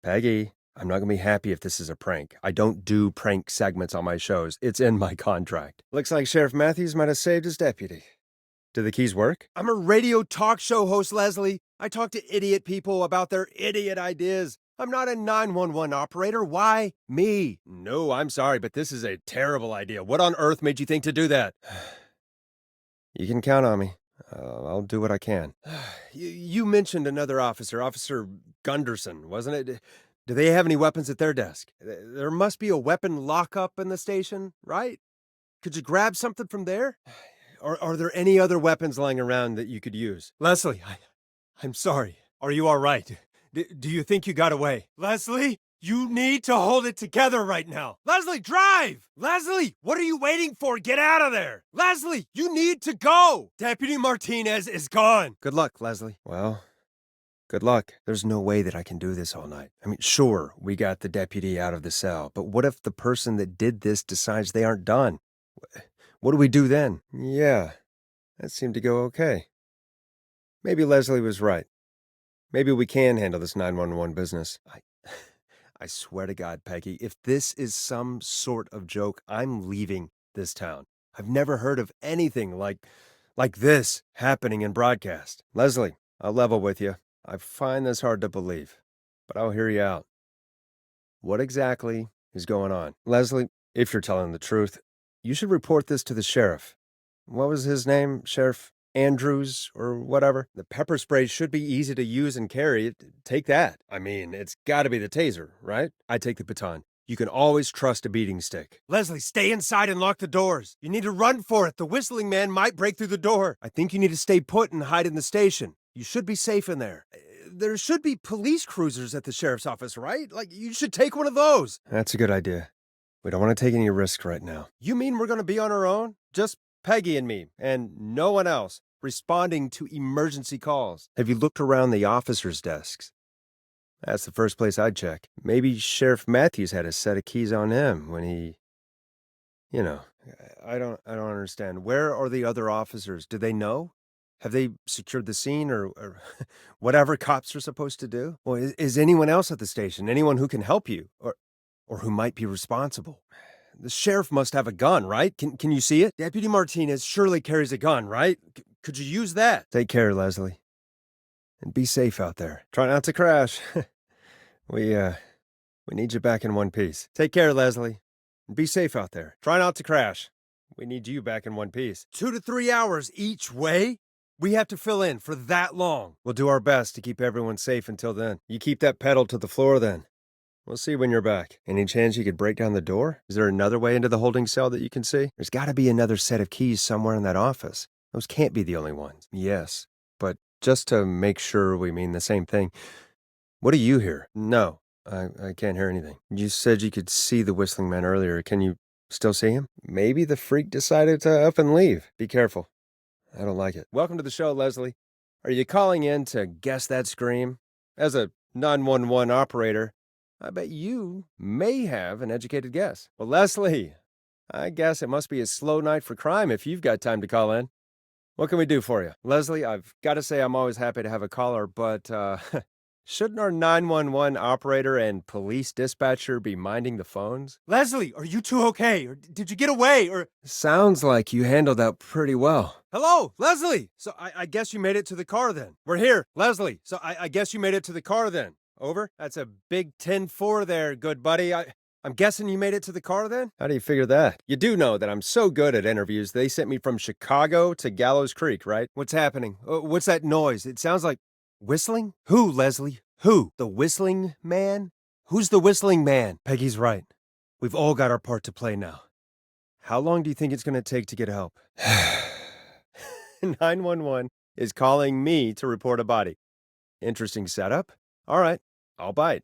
Peggy, I'm not going to be happy if this is a prank. I don't do prank segments on my shows. It's in my contract. Looks like Sheriff Matthews might have saved his deputy. Do the keys work? I'm a radio talk show host, Leslie. I talk to idiot people about their idiot ideas. I'm not a 911 operator. Why me? No, I'm sorry, but this is a terrible idea. What on earth made you think to do that? You can count on me. I'll do what I can. You mentioned another officer, Officer Gunderson, wasn't it? Do they have any weapons at their desk? There must be a weapon lockup in the station, right? Could you grab something from there? Or are there any other weapons lying around that you could use? Leslie, I'm sorry. Are you all right? Do you think you got away? Leslie, you need to hold it together right now. Leslie, drive! Leslie, what are you waiting for? Get out of there! Leslie, you need to go! Deputy Martinez is gone. Good luck, Leslie. Well, good luck. There's no way that I can do this all night. I mean, sure, we got the deputy out of the cell, but what if the person that did this decides they aren't done? What do we do then? Yeah, that seemed to go okay. Maybe Leslie was right. Maybe we can handle this 911 business. I swear to God, Peggy, if this is some sort of joke, I'm leaving this town. I've never heard of anything like this happening in broadcast. Leslie, I'll level with you. I find this hard to believe, but I'll hear you out. What exactly is going on? Leslie, if you're telling the truth, you should report this to the sheriff. What was his name? Sheriff Andrews or whatever? The pepper spray should be easy to use and carry. Take that. I mean, it's got to be the taser, right? I take the baton. You can always trust a beating stick. Leslie, stay inside and lock the doors. You need to run for it. The whistling man might break through the door. I think you need to stay put and hide in the station. You should be safe in there. There should be police cruisers at the sheriff's office, right? Like, you should take one of those. That's a good idea. We don't want to take any risks right now. You mean we're going to be on our own? Just Peggy and me, and no one else, responding to emergency calls. Have you looked around the officers' desks? That's the first place I'd check. Maybe Sheriff Matthews had a set of keys on him when he... I don't understand. Where are the other officers? Do they know? Have they secured the scene or whatever cops are supposed to do? Well, is anyone else at the station? Anyone who can help you? Or who might be responsible? The sheriff must have a gun, right? Can you see it? Deputy Martinez surely carries a gun, right? Could you use that? Take care, Leslie. And be safe out there. Try not to crash. We need you back in one piece. Take care, Leslie. And be safe out there. Try not to crash. We need you back in one piece. 2 to 3 hours each way? We have to fill in for that long. We'll do our best to keep everyone safe until then. You keep that pedal to the floor then. We'll see when you're back. Any chance you could break down the door? Is there another way into the holding cell that you can see? There's got to be another set of keys somewhere in that office. Those can't be the only ones. Yes, but just to make sure we mean the same thing. What do you hear? No, I can't hear anything. You said you could see the whistling man earlier. Can you still see him? Maybe the freak decided to up and leave. Be careful. I don't like it. Welcome to the show, Leslie. Are you calling in to guess that scream? As a 911 operator, I bet you may have an educated guess. Well, Leslie, I guess it must be a slow night for crime if you've got time to call in. What can we do for you? Leslie, I've got to say I'm always happy to have a caller, but shouldn't our 911 operator and police dispatcher be minding the phones? Leslie, are you two okay? Or did you get away? Or sounds like you handled that pretty well. Hello, Leslie! So I guess you made it to the car then. We're here, Leslie. So I guess you made it to the car then. Over? That's a big 10-4 there, good buddy. I'm guessing you made it to the car then? How do you figure that? You do know that I'm so good at interviews, they sent me from Chicago to Gallows Creek, right? What's happening? What's that noise? It sounds like whistling? Who, Leslie? Who? The whistling man? Who's the whistling man? Peggy's right. We've all got our part to play now. How long do you think it's going to take to get help? 911 is calling me to report a body. Interesting setup. All right. I'll bite.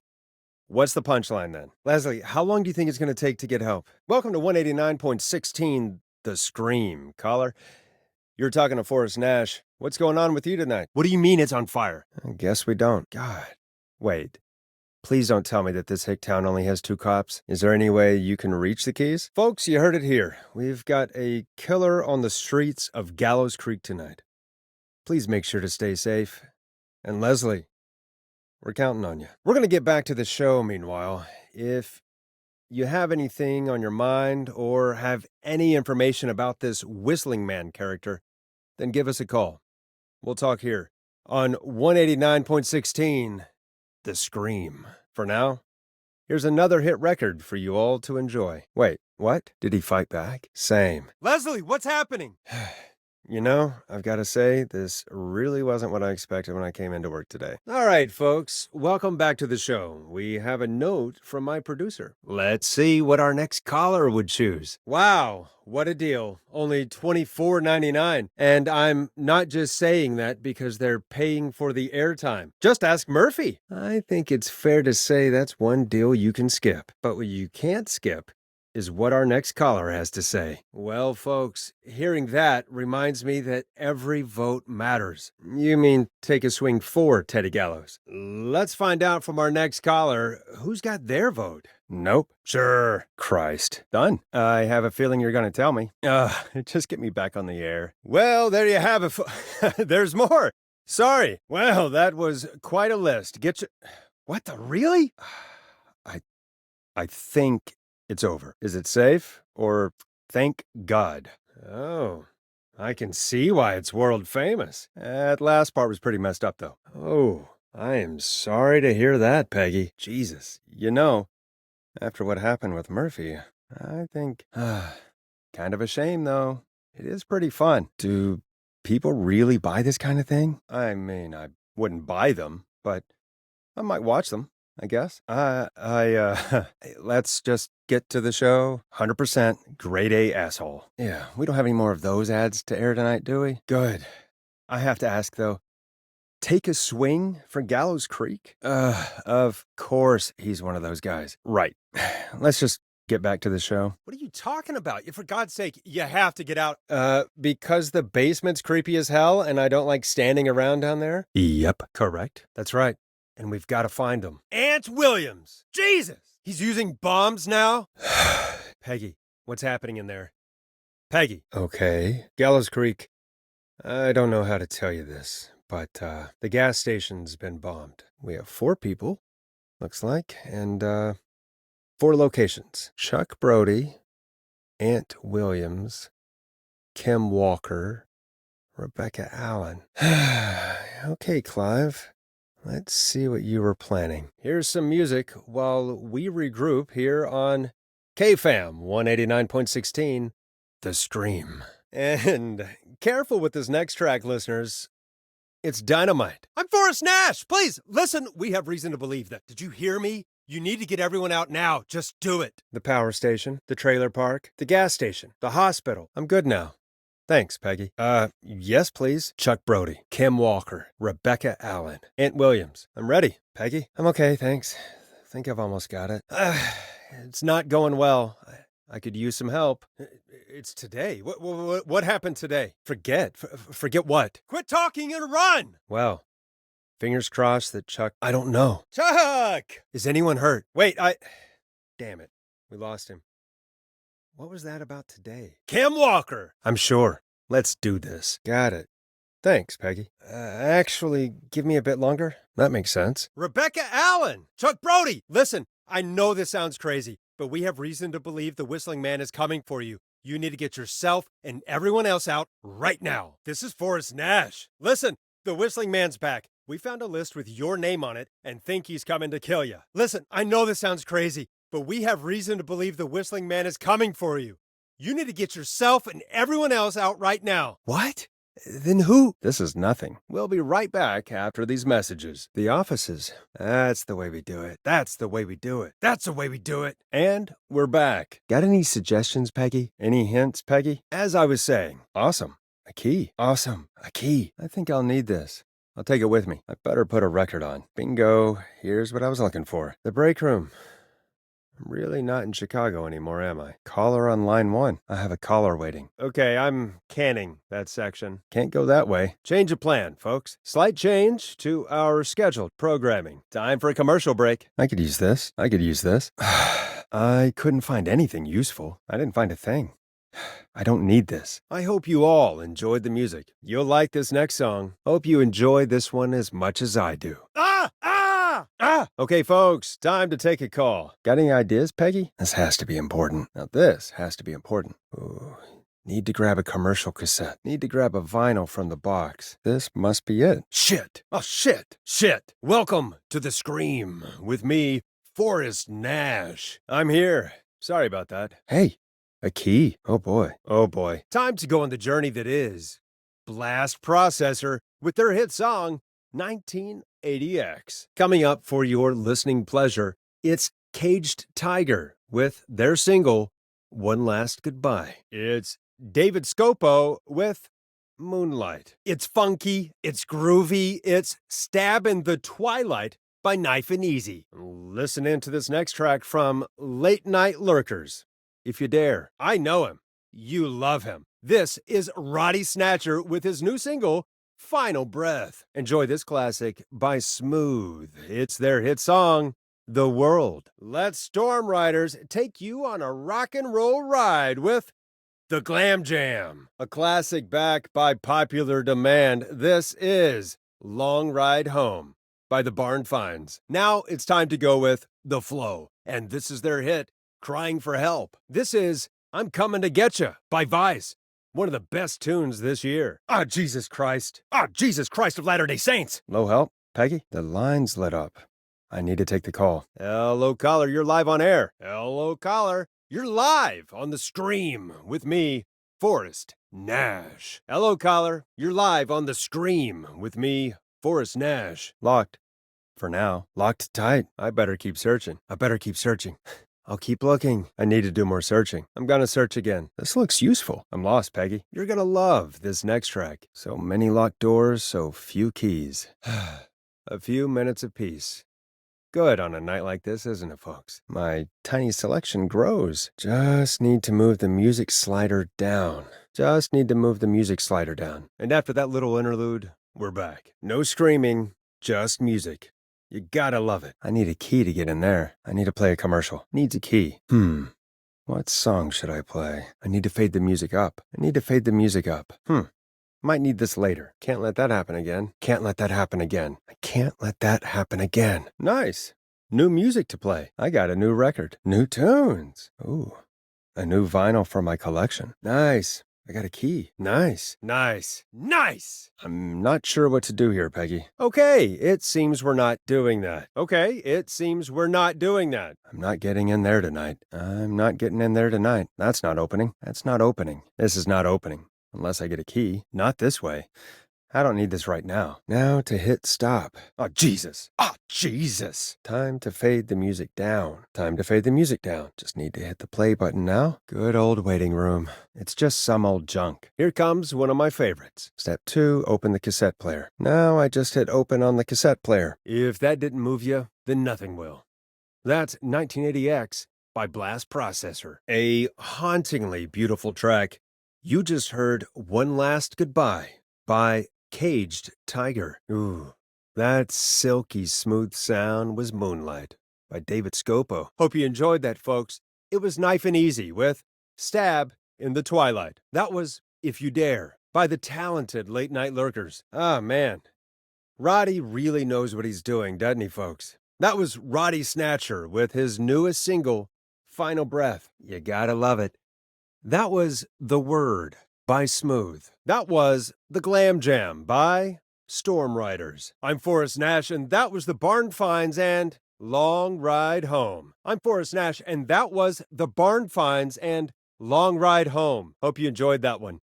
What's the punchline then? Leslie, how long do you think it's going to take to get help? Welcome to 189.16, The Scream. Caller, you're talking to Forrest Nash. What's going on with you tonight? What do you mean it's on fire? I guess we don't. God. Wait. Please don't tell me that this hick town only has 2 cops. Is there any way you can reach the keys? Folks, you heard it here. We've got a killer on the streets of Gallows Creek tonight. Please make sure to stay safe. And Leslie, We're counting on you. We're going to get back to the show, meanwhile. If you have anything on your mind or have any information about this Whistling Man character, then give us a call. We'll talk here on 189.16, The Scream. For now, here's another hit record for you all to enjoy. Wait, what? Did he fight back? Same. Leslie, what's happening? You know, I've got to say, this really wasn't what I expected when I came into work today. All right, folks, welcome back to the show. We have a note from my producer. Let's see what our next caller would choose. Wow, what a deal. Only $24.99. And I'm not just saying that because they're paying for the airtime. Just ask Murphy. I think it's fair to say that's one deal you can skip. But what you can't skip is what our next caller has to say. Well, folks, hearing that reminds me that every vote matters. You mean take a swing for Teddy Gallows. Let's find out from our next caller who's got their vote. Nope. Sure. Christ. Done. I have a feeling you're going to tell me. Just get me back on the air. Well, there you have it. There's more. Sorry. Well, that was quite a list. Get you... What the... Really? I think... It's over. Is it safe? Or thank God? Oh, I can see why it's world famous. That last part was pretty messed up, though. Oh, I am sorry to hear that, Peggy. Jesus. You know, after what happened with Murphy, I think... kind of a shame, though. It is pretty fun. Do people really buy this kind of thing? I mean, I wouldn't buy them, but I might watch them. I guess. Let's just get to the show. 100% grade A asshole. Yeah, we don't have any more of those ads to air tonight, do we? Good. I have to ask, though, take a swing for Gallows Creek? Of course he's one of those guys. Right. Let's just get back to the show. What are you talking about? For God's sake, you have to get out. Because the basement's creepy as hell and I don't like standing around down there? Yep. Correct. That's right. And we've got to find him. Ant Williams! Jesus! He's using bombs now? Peggy, what's happening in there? Peggy. Okay. Gallows Creek. I don't know how to tell you this, but the gas station's been bombed. We have 4 people, looks like, and 4 locations. Chuck Brody, Ant Williams, Kim Walker, Rebecca Allen. Okay, Clive. Let's see what you were planning. Here's some music while we regroup here on KFAM 189.16, The Scream. And careful with this next track, listeners. It's dynamite. I'm Forrest Nash. Please, listen. We have reason to believe that. Did you hear me? You need to get everyone out now. Just do it. The power station, the trailer park, the gas station, the hospital. I'm good now. Thanks, Peggy. Yes, please. Chuck Brody, Kim Walker, Rebecca Allen, Ant Williams. I'm ready, Peggy. I'm okay, thanks. Think I've almost got it. It's not going well. I could use some help. It's today. What happened today? Forget what? Quit talking and run! Well, fingers crossed that Chuck... I don't know. Chuck! Is anyone hurt? Wait, Damn it. We lost him. What was that about today? Kim Walker! I'm sure. Let's do this. Got it. Thanks, Peggy. Actually, give me a bit longer. That makes sense. Rebecca Allen! Chuck Brody! Listen, I know this sounds crazy, but we have reason to believe the Whistling Man is coming for you. You need to get yourself and everyone else out right now. This is Forrest Nash. Listen, the Whistling Man's back. We found a list with your name on it and think he's coming to kill you. Listen, I know this sounds crazy, but we have reason to believe the Whistling Man is coming for you. You need to get yourself and everyone else out right now. What? Then who? This is nothing. We'll be right back after these messages. The offices. That's the way we do it. That's the way we do it. That's the way we do it. And we're back. Got any suggestions, Peggy? Any hints, Peggy? As I was saying, awesome. A key. Awesome. A key. I think I'll need this. I'll take it with me. I better put a record on. Bingo. Here's what I was looking for. The break room. I'm really not in Chicago anymore, am I? Caller on line 1. I have a caller waiting. Okay, I'm canning that section. Can't go that way. Change of plan, folks. Slight change to our scheduled programming. Time for a commercial break. I could use this. I couldn't find anything useful. I didn't find a thing. I don't need this. I hope you all enjoyed the music. You'll like this next song. Hope you enjoy this one as much as I do. Okay, folks, time to take a call. Got any ideas, Peggy? This has to be important. Now, this has to be important. Ooh, need to grab a commercial cassette. Need to grab a vinyl from the box. This must be it. Shit! Oh, shit! Shit! Welcome to The Scream with me, Forrest Nash. I'm here. Sorry about that. Hey, a key. Oh, boy. Oh, boy. Time to go on the journey that is Blast Processor with their hit song, 1980X. Coming up for your listening pleasure, it's Caged Tiger with their single, One Last Goodbye. It's David Scopo with Moonlight. It's funky, it's groovy, it's Stab in the Twilight by Knife and Easy. Listen in to this next track from Late Night Lurkers. If you dare. I know him. You love him. This is Roddy Snatcher with his new single, Final Breath. Enjoy this classic by Smooth. It's their hit song, The World. Let Storm Riders take you on a rock and roll ride with The Glam Jam. A classic back by popular demand. This is Long Ride Home by the Barn Finds. Now it's time to go with The Flow. And this is their hit, Crying for Help. This is I'm Coming to Getcha by Vice. One of the best tunes this year. Jesus Christ. Jesus Christ of Latter-day Saints. Low help, Peggy? The line's lit up. I need to take the call. Hello, caller. You're live on air. Hello, caller. You're live on The Scream with me, Forrest Nash. Hello, caller. You're live on The Scream with me, Forrest Nash. Locked. For now. Locked tight. I better keep searching. I'll keep looking. I need to do more searching. I'm gonna search again. This looks useful. I'm lost, Peggy. You're gonna love this next track. So many locked doors, so few keys. A few minutes of peace. Good on a night like this, isn't it, folks? My tiny selection grows. Just need to move the music slider down. And after that little interlude, we're back. No screaming, just music. You gotta love it. I need a key to get in there. I need to play a commercial. Needs a key. What song should I play? I need to fade the music up. Might need this later. Can't let that happen again. I can't let that happen again. Nice. New music to play. I got a new record. New tunes. Ooh. A new vinyl for my collection. Nice. I got a key. Nice. I'm not sure what to do here, Peggy. Okay, it seems we're not doing that. I'm not getting in there tonight. That's not opening. This is not opening. Unless I get a key. Not this way. I don't need this right now. Now to hit stop. Jesus. Time to fade the music down. Just need to hit the play button now. Good old waiting room. It's just some old junk. Here comes one of my favorites. Step 2, open the cassette player. Now I just hit open on the cassette player. If that didn't move you, then nothing will. That's 1980X by Blast Processor. A hauntingly beautiful track. You just heard One Last Goodbye by Caged Tiger. Ooh, that silky smooth sound was Moonlight by David Scopo. Hope you enjoyed that, folks. It was Knife and Easy with Stab in the Twilight. That was If You Dare by the talented Late Night Lurkers. Man. Roddy really knows what he's doing, doesn't he, folks? That was Roddy Snatcher with his newest single, Final Breath. You gotta love it. That was The Word by Smooth. That was The Glam Jam by Storm Riders. I'm Forrest Nash, and that was the Barn Finds and Long Ride Home. I'm Forrest Nash, and that was the Barn Finds and Long Ride Home. Hope you enjoyed that one.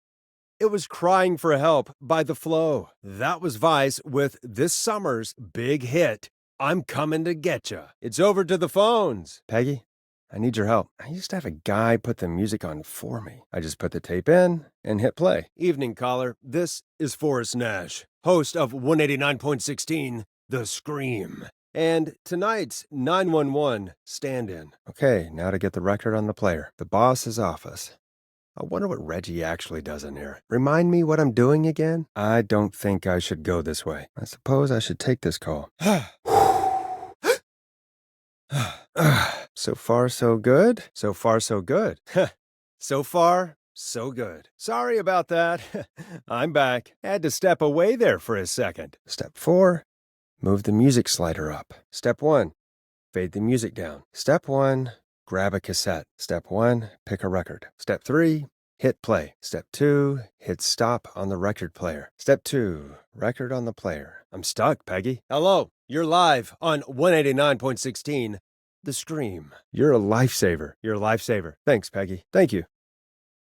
It was Crying for Help by The Flow. That was Vice with this summer's big hit, I'm Coming to Getcha. It's over to the phones. Peggy? I need your help. I used to have a guy put the music on for me. I just put the tape in and hit play. Evening, caller. This is Forrest Nash, host of 189.16, The Scream. And tonight's 911 stand-in. Okay, now to get the record on the player. The boss's office. I wonder what Reggie actually does in here. Remind me what I'm doing again? I don't think I should go this way. I suppose I should take this call. So far, so good? So far, so good. Sorry about that. I'm back. Had to step away there for a second. Step 4, move the music slider up. Step 1, fade the music down. Step 1, grab a cassette. Step 1, pick a record. Step 3, hit play. Step 2, hit stop on the record player. Step 2, record on the player. I'm stuck, Peggy. Hello, you're live on 189.16, The Scream. You're a lifesaver. You're a lifesaver. Thanks, Peggy. Thank you.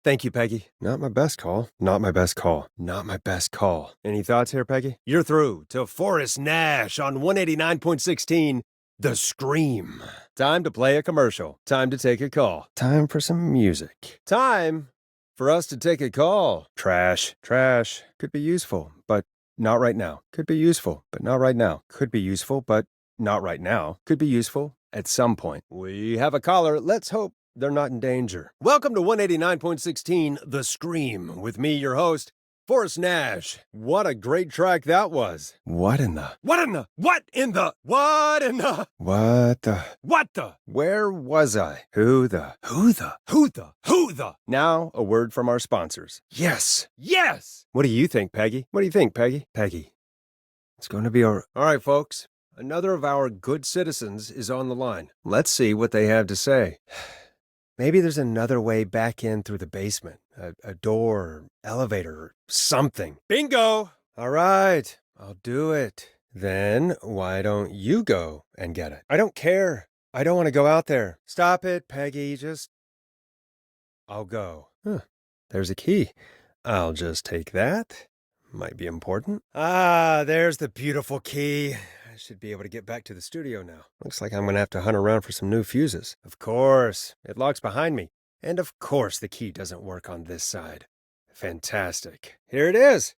Thank you, Peggy. Not my best call. Not my best call. Not my best call. Any thoughts here, Peggy? You're through to Forrest Nash on 189.16, The Scream. Time to play a commercial. Time to take a call. Time for some music. Time for us to take a call. Trash. Trash. Could be useful, but not right now. Could be useful, but not right now. Could be useful, but not right now. Could be useful at some point. We have a caller. Let's hope they're not in danger. Welcome to 189.16, The Scream, with me, your host, Forrest Nash. What a great track that was. What in the? Where was I? Who the? Now, a word from our sponsors. Yes. What do you think, Peggy? Peggy. It's going to be all right, folks. Another of our good citizens is on the line. Let's see what they have to say. Maybe there's another way back in through the basement. A door, or elevator, or something. Bingo! All right, I'll do it. Then why don't you go and get it? I don't care. I don't want to go out there. Stop it, Peggy. I'll go. There's a key. I'll just take that. Might be important. Ah, there's the beautiful key. I should be able to get back to the studio now. Looks like I'm going to have to hunt around for some new fuses. Of course. It locks behind me. And of course the key doesn't work on this side. Fantastic. Here it is.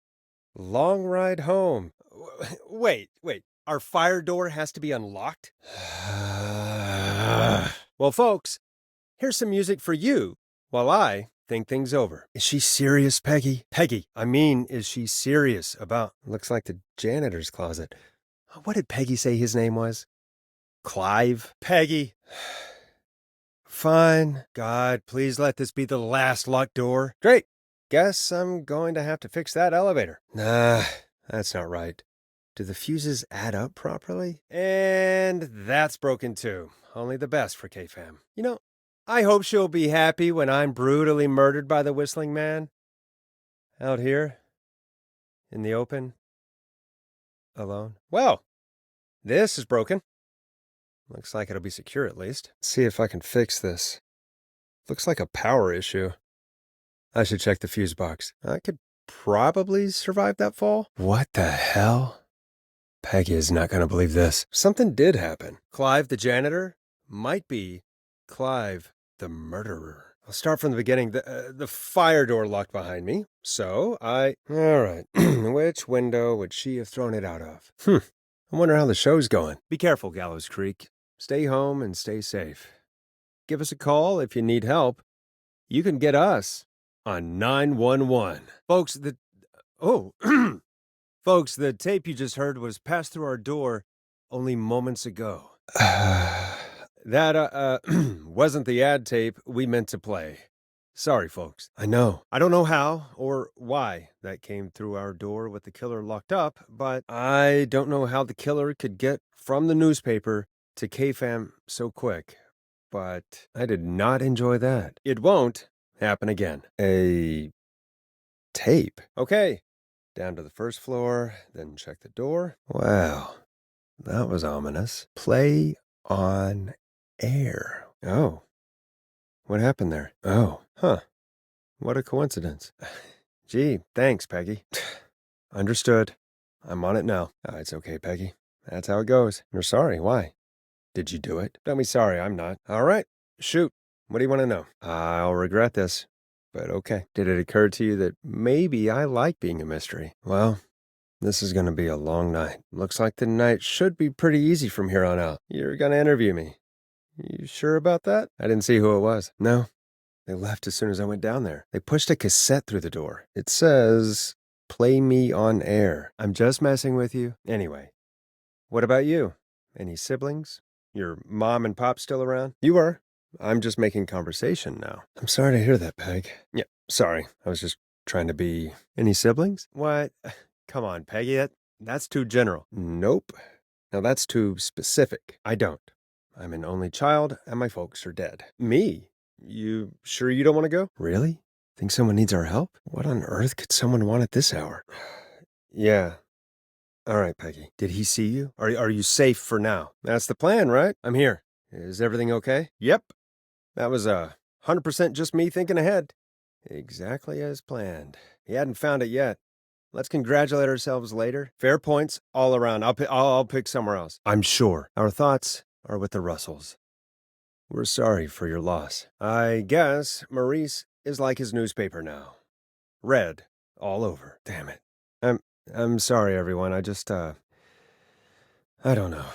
Long ride home. Wait. Our fire door has to be unlocked? Well, folks, here's some music for you while I think things over. Is she serious, Peggy? Is she serious about... Looks like the janitor's closet. What did Peggy say his name was? Clive? Peggy. Fine. God, please let this be the last locked door. Great. Guess I'm going to have to fix that elevator. Nah, that's not right. Do the fuses add up properly? And that's broken too. Only the best for K-Fam. You know, I hope she'll be happy when I'm brutally murdered by the Whistling Man. Out here, in the open, alone. Well, this is broken. Looks like it'll be secure at least. Let's see if I can fix this. Looks like a power issue. I should check the fuse box. I could probably survive that fall. What the hell? Peggy is not going to believe this. Something did happen. Clive the janitor might be Clive the murderer. I'll start from the beginning. The fire door locked behind me. So all right. Which window would she have thrown it out of? I wonder how the show's going. Be careful, Gallows Creek. Stay home and stay safe. Give us a call if you need help. You can get us on 911. Folks, Folks, the tape you just heard was passed through our door only moments ago. That wasn't the ad tape we meant to play. Sorry, folks. I know. I don't know how or why that came through our door with the killer locked up, but I don't know how the killer could get from the newspaper to K-Fam so quick. But I did not enjoy that. It won't happen again. A tape? Okay. Down to the first floor, then check the door. Wow. That was ominous. Play on air. Oh. What happened there? Oh. Huh. What a coincidence. Gee, thanks, Peggy. Understood. I'm on it now. It's okay, Peggy. That's how it goes. You're sorry. Why? Did you do it? Don't be sorry. I'm not. All right. Shoot. What do you want to know? I'll regret this. But okay. Did it occur to you that maybe I like being a mystery? Well, this is going to be a long night. Looks like the night should be pretty easy from here on out. You're going to interview me. You sure about that? I didn't see who it was. No. They left as soon as I went down there. They pushed a cassette through the door. It says, "Play me on air." I'm just messing with you. Anyway, what about you? Any siblings? Your mom and pop still around? You are. I'm just making conversation now. I'm sorry to hear that, Peg. Yeah, sorry. I was just trying to be... Any siblings? What? Come on, Peggy. That's too general. Nope. Now that's too specific. I don't. I'm an only child, and my folks are dead. Me? You sure you don't want to go? Really? Think someone needs our help? What on earth could someone want at this hour? Yeah. All right, Peggy. Did he see you? Are you safe for now? That's the plan, right? I'm here. Is everything okay? Yep. That was 100% just me thinking ahead. Exactly as planned. He hadn't found it yet. Let's congratulate ourselves later. Fair points all around. I'll pick somewhere else. I'm sure. Our thoughts are with the Russells. We're sorry for your loss. I guess Maurice is like his newspaper now. Red all over. Damn it. I'm sorry, everyone. I don't know.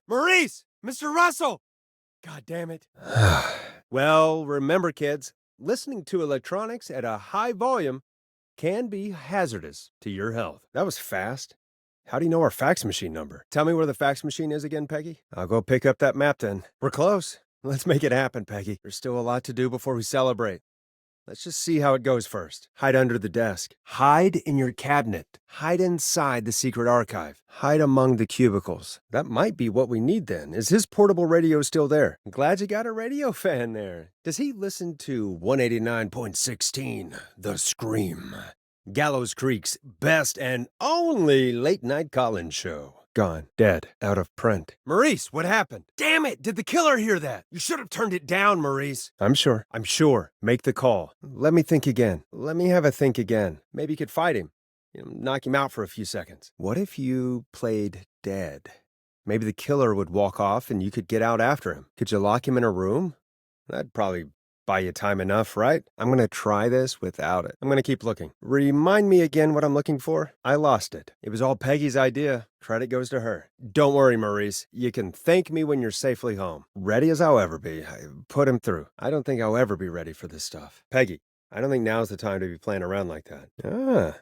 Maurice! Mr. Russell! God damn it. Well, remember, kids, listening to electronics at a high volume can be hazardous to your health. That was fast. How do you know our fax machine number? Tell me where the fax machine is again, Peggy. I'll go pick up that map then. We're close. Let's make it happen, Peggy. There's still a lot to do before we celebrate. Let's just see how it goes first. Hide under the desk. Hide in your cabinet. Hide inside the secret archive. Hide among the cubicles. That might be what we need then. Is his portable radio still there? I'm glad you got a radio fan there. Does he listen to 189.16, The Scream? Gallows Creek's best and only late-night call-in show. Gone. Dead. Out of print. Maurice, what happened? Damn it! Did the killer hear that? You should have turned it down, Maurice. I'm sure. Make the call. Let me think again. Let me have a think again. Maybe you could fight him. Knock him out for a few seconds. What if you played dead? Maybe the killer would walk off and you could get out after him. Could you lock him in a room? That'd probably buy you time enough, right? I'm going to try this without it. I'm going to keep looking. Remind me again what I'm looking for? I lost it. It was all Peggy's idea. Credit goes to her. Don't worry, Maurice. You can thank me when you're safely home. Ready as I'll ever be. I put him through. I don't think I'll ever be ready for this stuff. Peggy, I don't think now's the time to be playing around like that.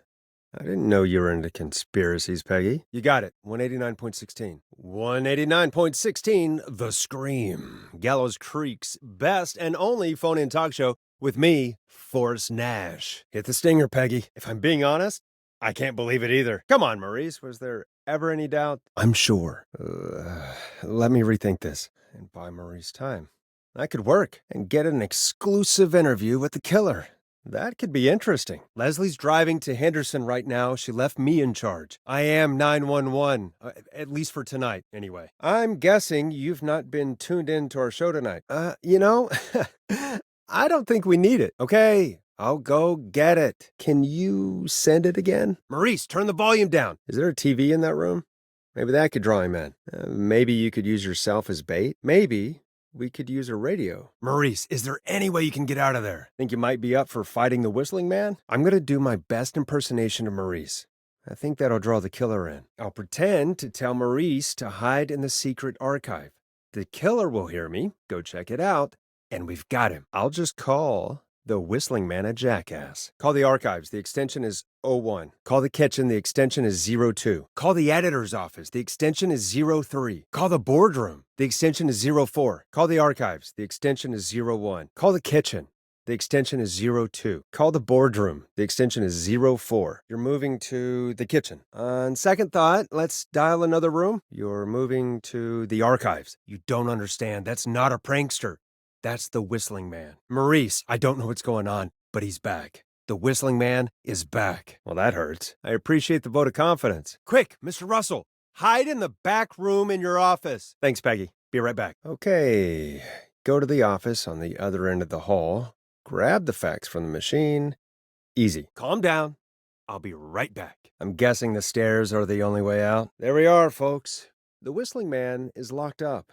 I didn't know you were into conspiracies, Peggy. You got it. 189.16. 189.16, The Scream. Gallows Creek's best and only phone-in talk show with me, Forrest Nash. Hit the stinger, Peggy. If I'm being honest, I can't believe it either. Come on, Maurice. Was there ever any doubt? I'm sure. Let me rethink this and buy Maurice time. I could work and get an exclusive interview with the killer. That could be interesting. Leslie's driving to Henderson right now. She left me in charge. I am 911, at least for tonight, anyway. I'm guessing you've not been tuned in to our show tonight. I don't think we need it. Okay, I'll go get it. Can you send it again? Maurice, turn the volume down. Is there a TV in that room? Maybe that could draw him in. Maybe you could use yourself as bait. Maybe we could use a radio. Maurice, is there any way you can get out of there? Think you might be up for fighting the Whistling Man? I'm going to do my best impersonation of Maurice. I think that'll draw the killer in. I'll pretend to tell Maurice to hide in the secret archive. The killer will hear me, go check it out, and we've got him. I'll just call the Whistling Man a jackass. Call the archives. The extension is 01. Call the kitchen. The extension is 02. Call the editor's office. The extension is 03. Call the boardroom. The extension is 04. Call the archives. The extension is 01. Call the kitchen. The extension is 02. Call the boardroom. The extension is 04. You're moving to the kitchen. On second thought, let's dial another room. You're moving to the archives. You don't understand. That's not a prankster. That's the Whistling Man. Maurice, I don't know what's going on, but he's back. The Whistling Man is back. Well, that hurts. I appreciate the vote of confidence. Quick, Mr. Russell, hide in the back room in your office. Thanks, Peggy. Be right back. Okay. Go to the office on the other end of the hall. Grab the fax from the machine. Easy. Calm down. I'll be right back. I'm guessing the stairs are the only way out. There we are, folks. The Whistling Man is locked up.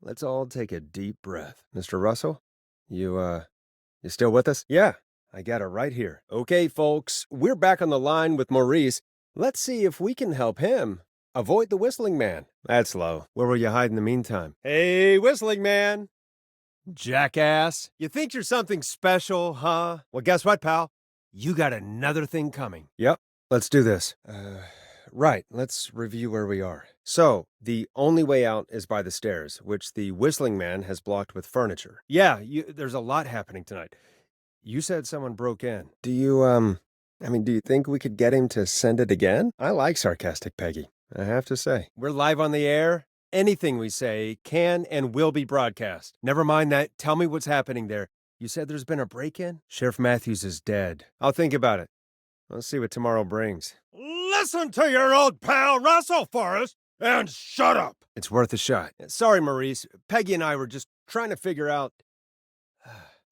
Let's all take a deep breath. Mr. Russell, you still with us? Yeah, I got it right here. Okay, folks, we're back on the line with Maurice. Let's see if we can help him avoid the Whistling Man. That's low. Where will you hide in the meantime? Hey, Whistling Man! Jackass. You think you're something special, huh? Well, guess what, pal? You got another thing coming. Yep, let's do this. Right, let's review where we are. So, the only way out is by the stairs, which the Whistling Man has blocked with furniture. Yeah, there's a lot happening tonight. You said someone broke in. Do you think we could get him to send it again? I like sarcastic Peggy. I have to say. We're live on the air. Anything we say can and will be broadcast. Never mind that. Tell me what's happening there. You said there's been a break-in? Sheriff Matthews is dead. I'll think about it. Let's see what tomorrow brings. Listen to your old pal Russell, Forrest, and shut up. It's worth a shot. Sorry, Maurice. Peggy and I were just trying to figure out...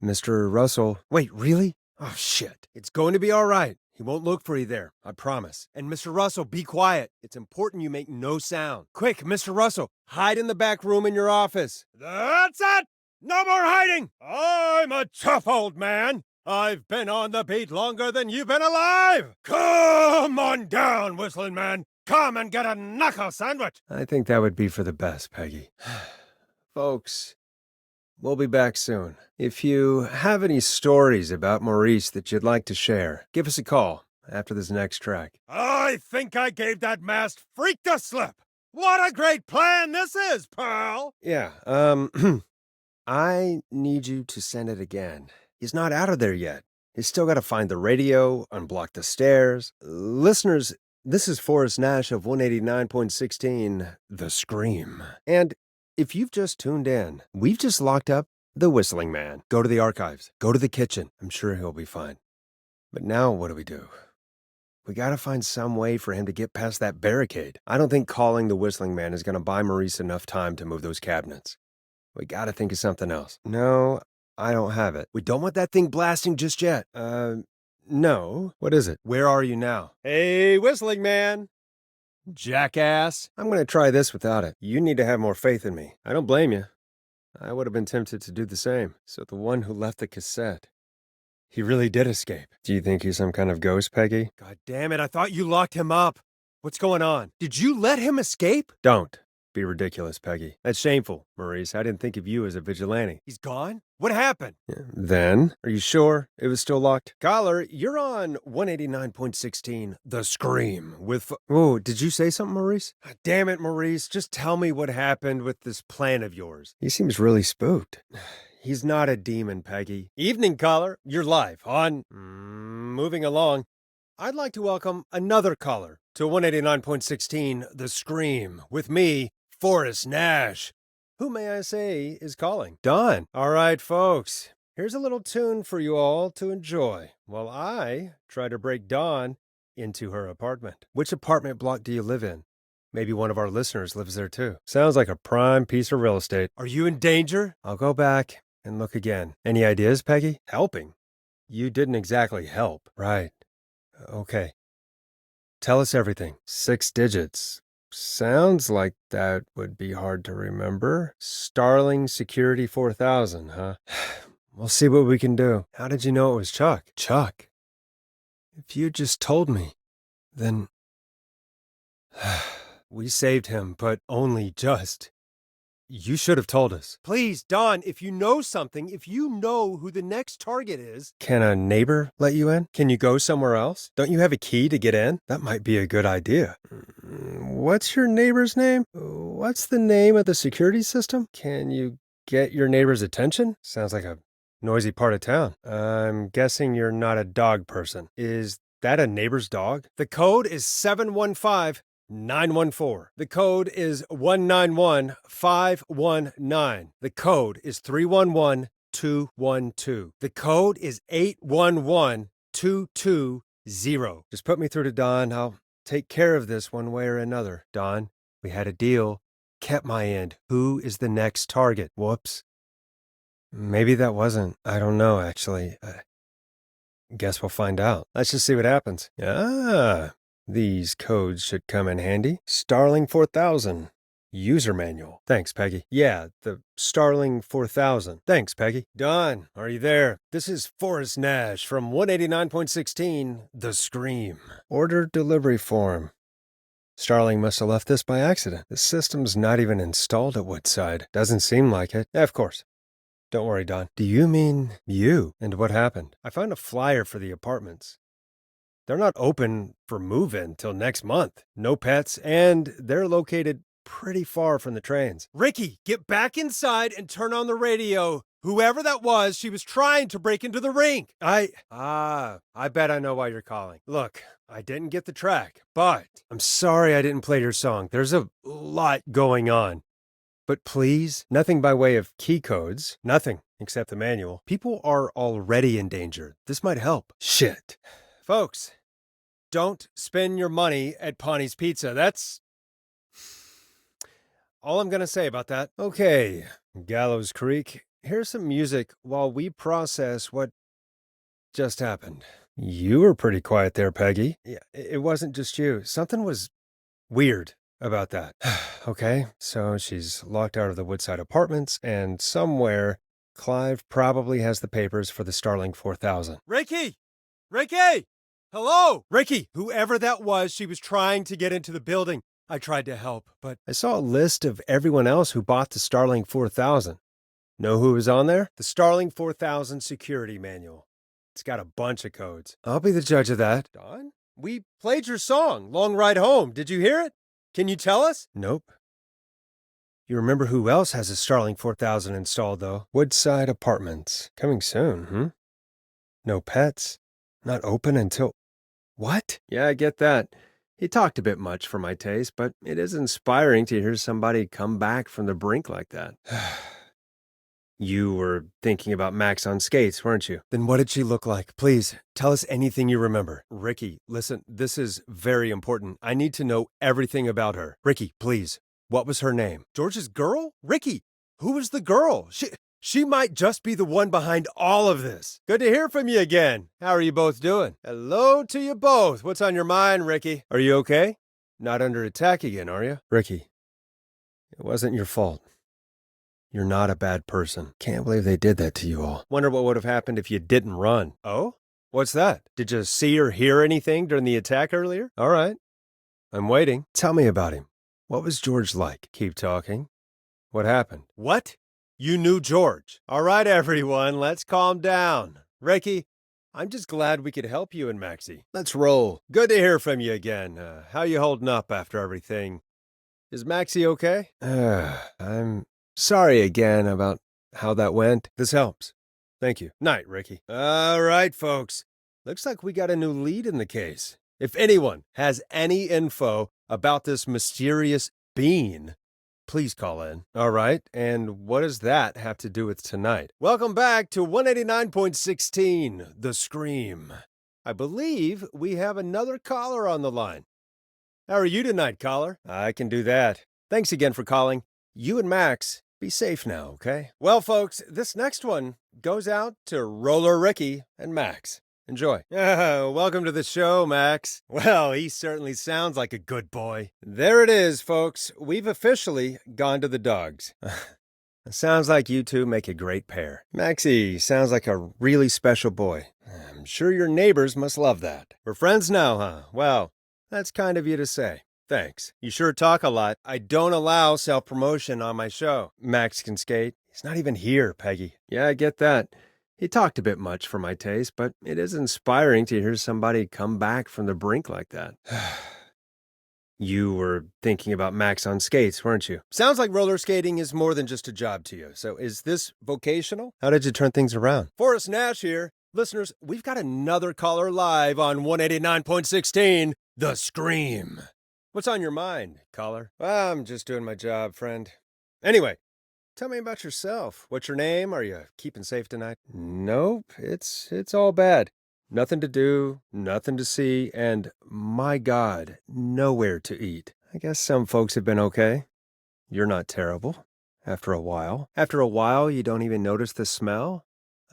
Mr. Russell. Wait, really? Oh, shit. It's going to be all right. He won't look for you there, I promise. And Mr. Russell, be quiet. It's important you make no sound. Quick, Mr. Russell, hide in the back room in your office. That's it! No more hiding! I'm a tough old man. I've been on the beat longer than you've been alive! Come on down, whistling man. Come and get a knuckle sandwich. I think that would be for the best, Peggy. Folks, we'll be back soon. If you have any stories about Maurice that you'd like to share, give us a call after this next track. I think I gave that masked freak the slip. What a great plan this is, pal! Yeah, I need you to send it again. He's not out of there yet. He's still got to find the radio, unblock the stairs. Listeners, this is Forrest Nash of 189.16, The Scream. And if you've just tuned in, we've just locked up the Whistling Man. Go to the archives. Go to the kitchen. I'm sure he'll be fine. But now what do? We gotta find some way for him to get past that barricade. I don't think calling the Whistling Man is gonna buy Maurice enough time to move those cabinets. We gotta think of something else. No, I don't have it. We don't want that thing blasting just yet. No. What is it? Where are you now? Hey, Whistling Man! Jackass! I'm gonna try this without it. You need to have more faith in me. I don't blame you. I would have been tempted to do the same. So the one who left the cassette, he really did escape. Do you think he's some kind of ghost, Peggy? God damn it, I thought you locked him up. What's going on? Did you let him escape? Don't be ridiculous, Peggy. That's shameful, Maurice. I didn't think of you as a vigilante. He's gone? What happened? Then? Are you sure it was still locked? Caller, you're on 189.16, The Scream, with... Whoa, did you say something, Maurice? Damn it, Maurice. Just tell me what happened with this plan of yours. He seems really spooked. He's not a demon, Peggy. Evening, caller. You're live on... moving along. I'd like to welcome another caller to 189.16, The Scream, with me, Forrest Nash. Who, may I say, is calling? Don. All right, folks. Here's a little tune for you all to enjoy while I try to break Dawn into her apartment. Which apartment block do you live in? Maybe one of our listeners lives there too. Sounds like a prime piece of real estate. Are you in danger? I'll go back and look again. Any ideas, Peggy? Helping? You didn't exactly help. Right. Okay. Tell us everything. 6 digits. Sounds like that would be hard to remember. Starling Security 4000, huh? We'll see what we can do. How did you know it was Chuck? Chuck? If you just told me, then... We saved him, but only just. You should have told us. Please, Don, if you know something, if you know who the next target is... Can a neighbor let you in? Can you go somewhere else? Don't you have a key to get in? That might be a good idea. What's your neighbor's name? What's the name of the security system? Can you get your neighbor's attention? Sounds like a noisy part of town. I'm guessing you're not a dog person. Is that a neighbor's dog? The code is 715-914. The code is 191519. The code is 311212. The code is 811220. Just put me through to Don. I'll take care of this one way or another. Don, we had a deal. Kept my end. Who is the next target? Whoops. Maybe that wasn't. I don't know, actually. Guess we'll find out. Let's just see what happens. These codes should come in handy. Starling 4000. User manual. Thanks, Peggy. Yeah, the Starling 4000. Thanks, Peggy. Don, are you there? This is Forrest Nash from 189.16, The Scream. Order delivery form. Starling must have left this by accident. The system's not even installed at Woodside. Doesn't seem like it. Of course. Don't worry, Don. Do you mean you? And what happened? I found a flyer for the apartments. They're not open for move-in till next month. No pets, and they're located pretty far from the trains. Ricky, get back inside and turn on the radio. whoever that was, she was trying to break into the rink. I bet I know why you're calling. Look, I didn't get the track, but I'm sorry I didn't play your song. There's a lot going on. But please, nothing by way of key codes, nothing except the manual. People are already in danger. This might help. Shit. Folks, don't spend your money at Pawnee's Pizza. That's all I'm going to say about that. Okay, Gallows Creek, here's some music while we process what just happened. You were pretty quiet there, Peggy. Yeah, it wasn't just you. Something was weird about that. Okay, so she's locked out of the Woodside Apartments, and somewhere Clive probably has the papers for the Starling 4000. Ricky! Ricky! Hello! Ricky, whoever that was, she was trying to get into the building. I tried to help, but I saw a list of everyone else who bought the Starling 4000. Know who was on there? The Starling 4000 security manual. It's got a bunch of codes. I'll be the judge of that. Don? We played your song, Long Ride Home. Did you hear it? Can you tell us? Nope. You remember who else has a Starling 4000 installed, though? Woodside Apartments. Coming soon, No pets. Not open until... What? Yeah, I get that. He talked a bit much for my taste, but it is inspiring to hear somebody come back from the brink like that. You were thinking about Max on skates, weren't you? Then what did she look like? Please, tell us anything you remember. Ricky, listen, this is very important. I need to know everything about her. Ricky, please. What was her name? George's girl? Ricky, who was the girl? She might just be the one behind all of this. Good to hear from you again. How are you both doing? Hello to you both. What's on your mind, Ricky? Are you okay? Not under attack again, are you? Ricky, it wasn't your fault. You're not a bad person. Can't believe they did that to you all. Wonder what would have happened if you didn't run. Oh? What's that? Did you see or hear anything during the attack earlier? All right. I'm waiting. Tell me about him. What was George like? Keep talking. What happened? What? You knew George. All right, everyone, let's calm down. Ricky, I'm just glad we could help you and Maxie. Let's roll. Good to hear from you again. How you holding up after everything? Is Maxie okay? I'm sorry again about how that went. This helps. Thank you. Night, Ricky. All right, folks. Looks like we got a new lead in the case. If anyone has any info about this mysterious being, please call in. All right, and what does that have to do with tonight? Welcome back to 189.16, The Scream. I believe we have another caller on the line. How are you tonight, caller? I can do that. Thanks again for calling. You and Max, be safe now, okay? Well, folks, this next one goes out to Roller Ricky and Max. Enjoy. Welcome to the show, Max. Well, he certainly sounds like a good boy. There it is, folks. We've officially gone to the dogs. Sounds like you two make a great pair. Maxie sounds like a really special boy. I'm sure your neighbors must love that. We're friends now, huh? Well, that's kind of you to say. Thanks. You sure talk a lot. I don't allow self-promotion on my show. Max can skate. He's not even here, Peggy. Yeah, I get that. He talked a bit much for my taste, but it is inspiring to hear somebody come back from the brink like that. You were thinking about Max on skates, weren't you? Sounds like roller skating is more than just a job to you. So is this vocational? How did you turn things around? Forrest Nash here. Listeners, we've got another caller live on 189.16, The Scream. What's on your mind, caller? Well, I'm just doing my job, friend. Anyway, tell me about yourself. What's your name? Are you keeping safe tonight? Nope, it's all bad. Nothing to do, nothing to see, and, my God, nowhere to eat. I guess some folks have been okay. You're not terrible. After a while. After a while, you don't even notice the smell?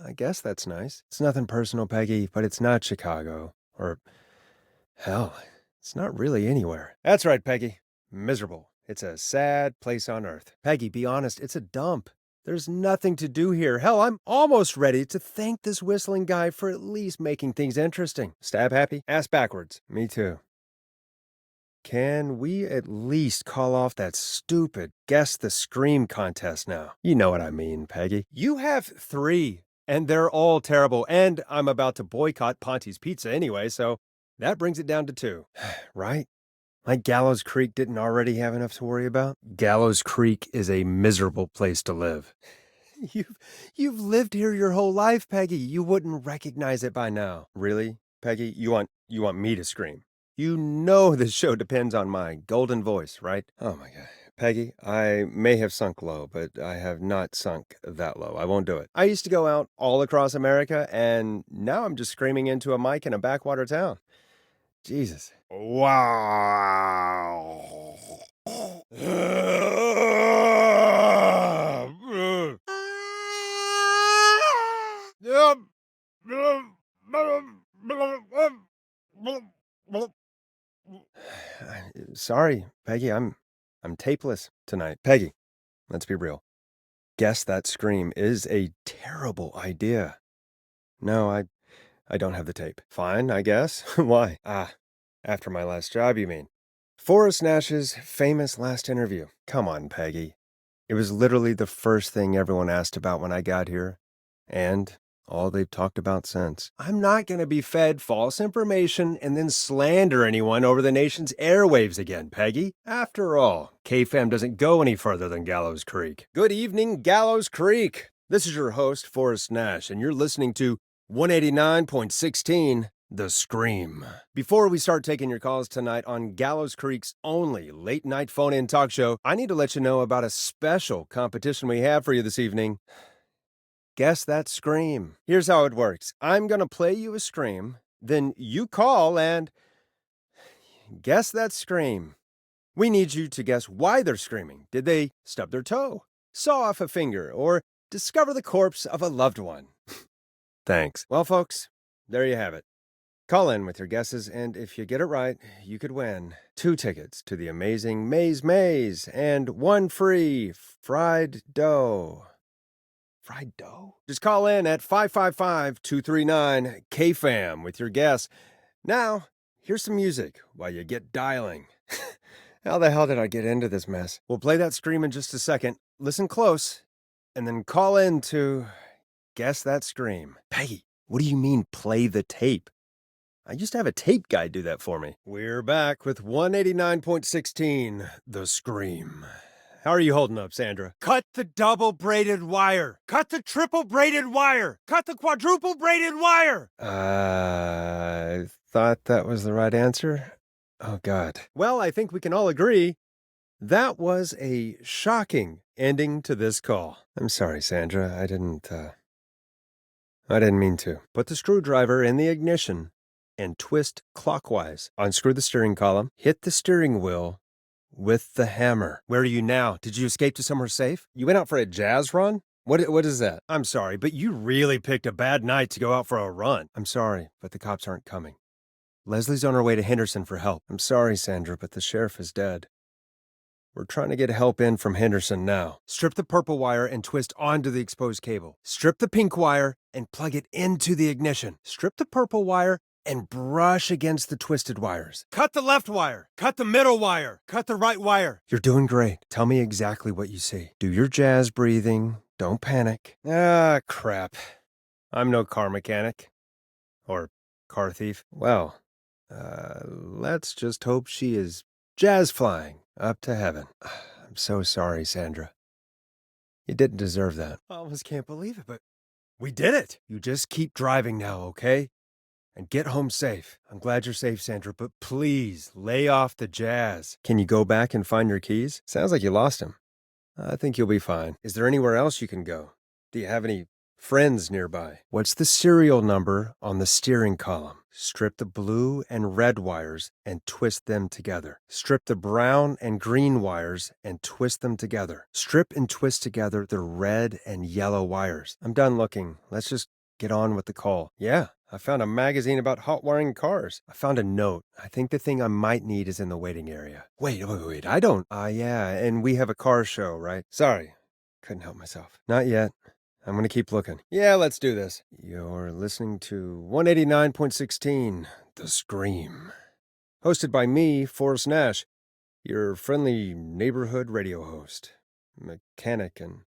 I guess that's nice. It's nothing personal, Peggy, but it's not Chicago. Or, hell, it's not really anywhere. That's right, Peggy. Miserable. It's a sad place on earth. Peggy, be honest, it's a dump. There's nothing to do here. Hell, I'm almost ready to thank this whistling guy for at least making things interesting. Stab happy? Ass backwards. Me too. Can we at least call off that stupid Guess the Scream contest now? You know what I mean, Peggy. You have 3, and they're all terrible, and I'm about to boycott Ponte's Pizza anyway, so that brings it down to 2. Right? Like Gallows Creek didn't already have enough to worry about? Gallows Creek is a miserable place to live. You've lived here your whole life, Peggy. You wouldn't recognize it by now. Really, Peggy? You want me to scream? You know this show depends on my golden voice, right? Oh my God. Peggy, I may have sunk low, but I have not sunk that low. I won't do it. I used to go out all across America, and now I'm just screaming into a mic in a backwater town. Jesus. Wow. Sorry, Peggy. I'm tapeless tonight. Peggy, let's be real. Guess that scream is a terrible idea. No, I don't have the tape. Fine, I guess. Why? After my last job, you mean? Forrest Nash's famous last interview. Come on, Peggy. It was literally the first thing everyone asked about when I got here, and all they've talked about since. I'm not going to be fed false information and then slander anyone over the nation's airwaves again, Peggy. After all, KFAM doesn't go any further than Gallows Creek. Good evening, Gallows Creek. This is your host, Forrest Nash, and you're listening to 189.16, The Scream. Before we start taking your calls tonight on Gallows Creek's only late-night phone-in talk show, I need to let you know about a special competition we have for you this evening. Guess that scream. Here's how it works. I'm going to play you a scream, then you call and guess that scream. We need you to guess why they're screaming. Did they stub their toe, saw off a finger, or discover the corpse of a loved one? Thanks. Well, folks, there you have it. Call in with your guesses, and if you get it right, you could win 2 tickets to the amazing Maze and 1 free fried dough. Fried dough? Just call in at 555-239-KFAM with your guess. Now, here's some music while you get dialing. How the hell did I get into this mess? We'll play that scream in just a second. Listen close, and then call in to guess that scream. Peggy, what do you mean play the tape? I used to have a tape guy do that for me. We're back with 189.16, The Scream. How are you holding up, Sandra? Cut the double braided wire. Cut the triple braided wire. Cut the quadruple braided wire. I thought that was the right answer. Oh, God. Well, I think we can all agree that was a shocking ending to this call. I'm sorry, Sandra. I didn't mean to. Put the screwdriver in the ignition and twist clockwise. Unscrew the steering column. Hit the steering wheel with the hammer. Where are you now? Did you escape to somewhere safe? You went out for a jazz run? What is that? I'm sorry, but you really picked a bad night to go out for a run. I'm sorry, but the cops aren't coming. Leslie's on her way to Henderson for help. I'm sorry, Sandra, but the sheriff is dead. We're trying to get help in from Henderson now. Strip the purple wire and twist onto the exposed cable. Strip the pink wire and plug it into the ignition. Strip the purple wire and brush against the twisted wires. Cut the left wire. Cut the middle wire. Cut the right wire. You're doing great. Tell me exactly what you see. Do your jazz breathing. Don't panic. Ah, crap. I'm no car mechanic. Or car thief. Well, let's just hope she is jazz flying up to heaven. I'm so sorry, Sandra. You didn't deserve that. I almost can't believe it, but we did it. You just keep driving now, okay? And get home safe. I'm glad you're safe, Sandra, but please lay off the jazz. Can you go back and find your keys? Sounds like you lost them. I think you'll be fine. Is there anywhere else you can go? Do you have any friends nearby? What's the serial number on the steering column? Strip the blue and red wires and twist them together. Strip the brown and green wires and twist them together. Strip and twist together the red and yellow wires. I'm done looking. Let's just get on with the call. Yeah, I found a magazine about hot wiring cars. I found a note. I think the thing I might need is in the waiting area. Wait, I don't. Yeah, and we have a car show, right? Sorry, couldn't help myself. Not yet. I'm going to keep looking. Yeah, let's do this. You're listening to 189.16, The Scream. Hosted by me, Forrest Nash, your friendly neighborhood radio host, mechanic, and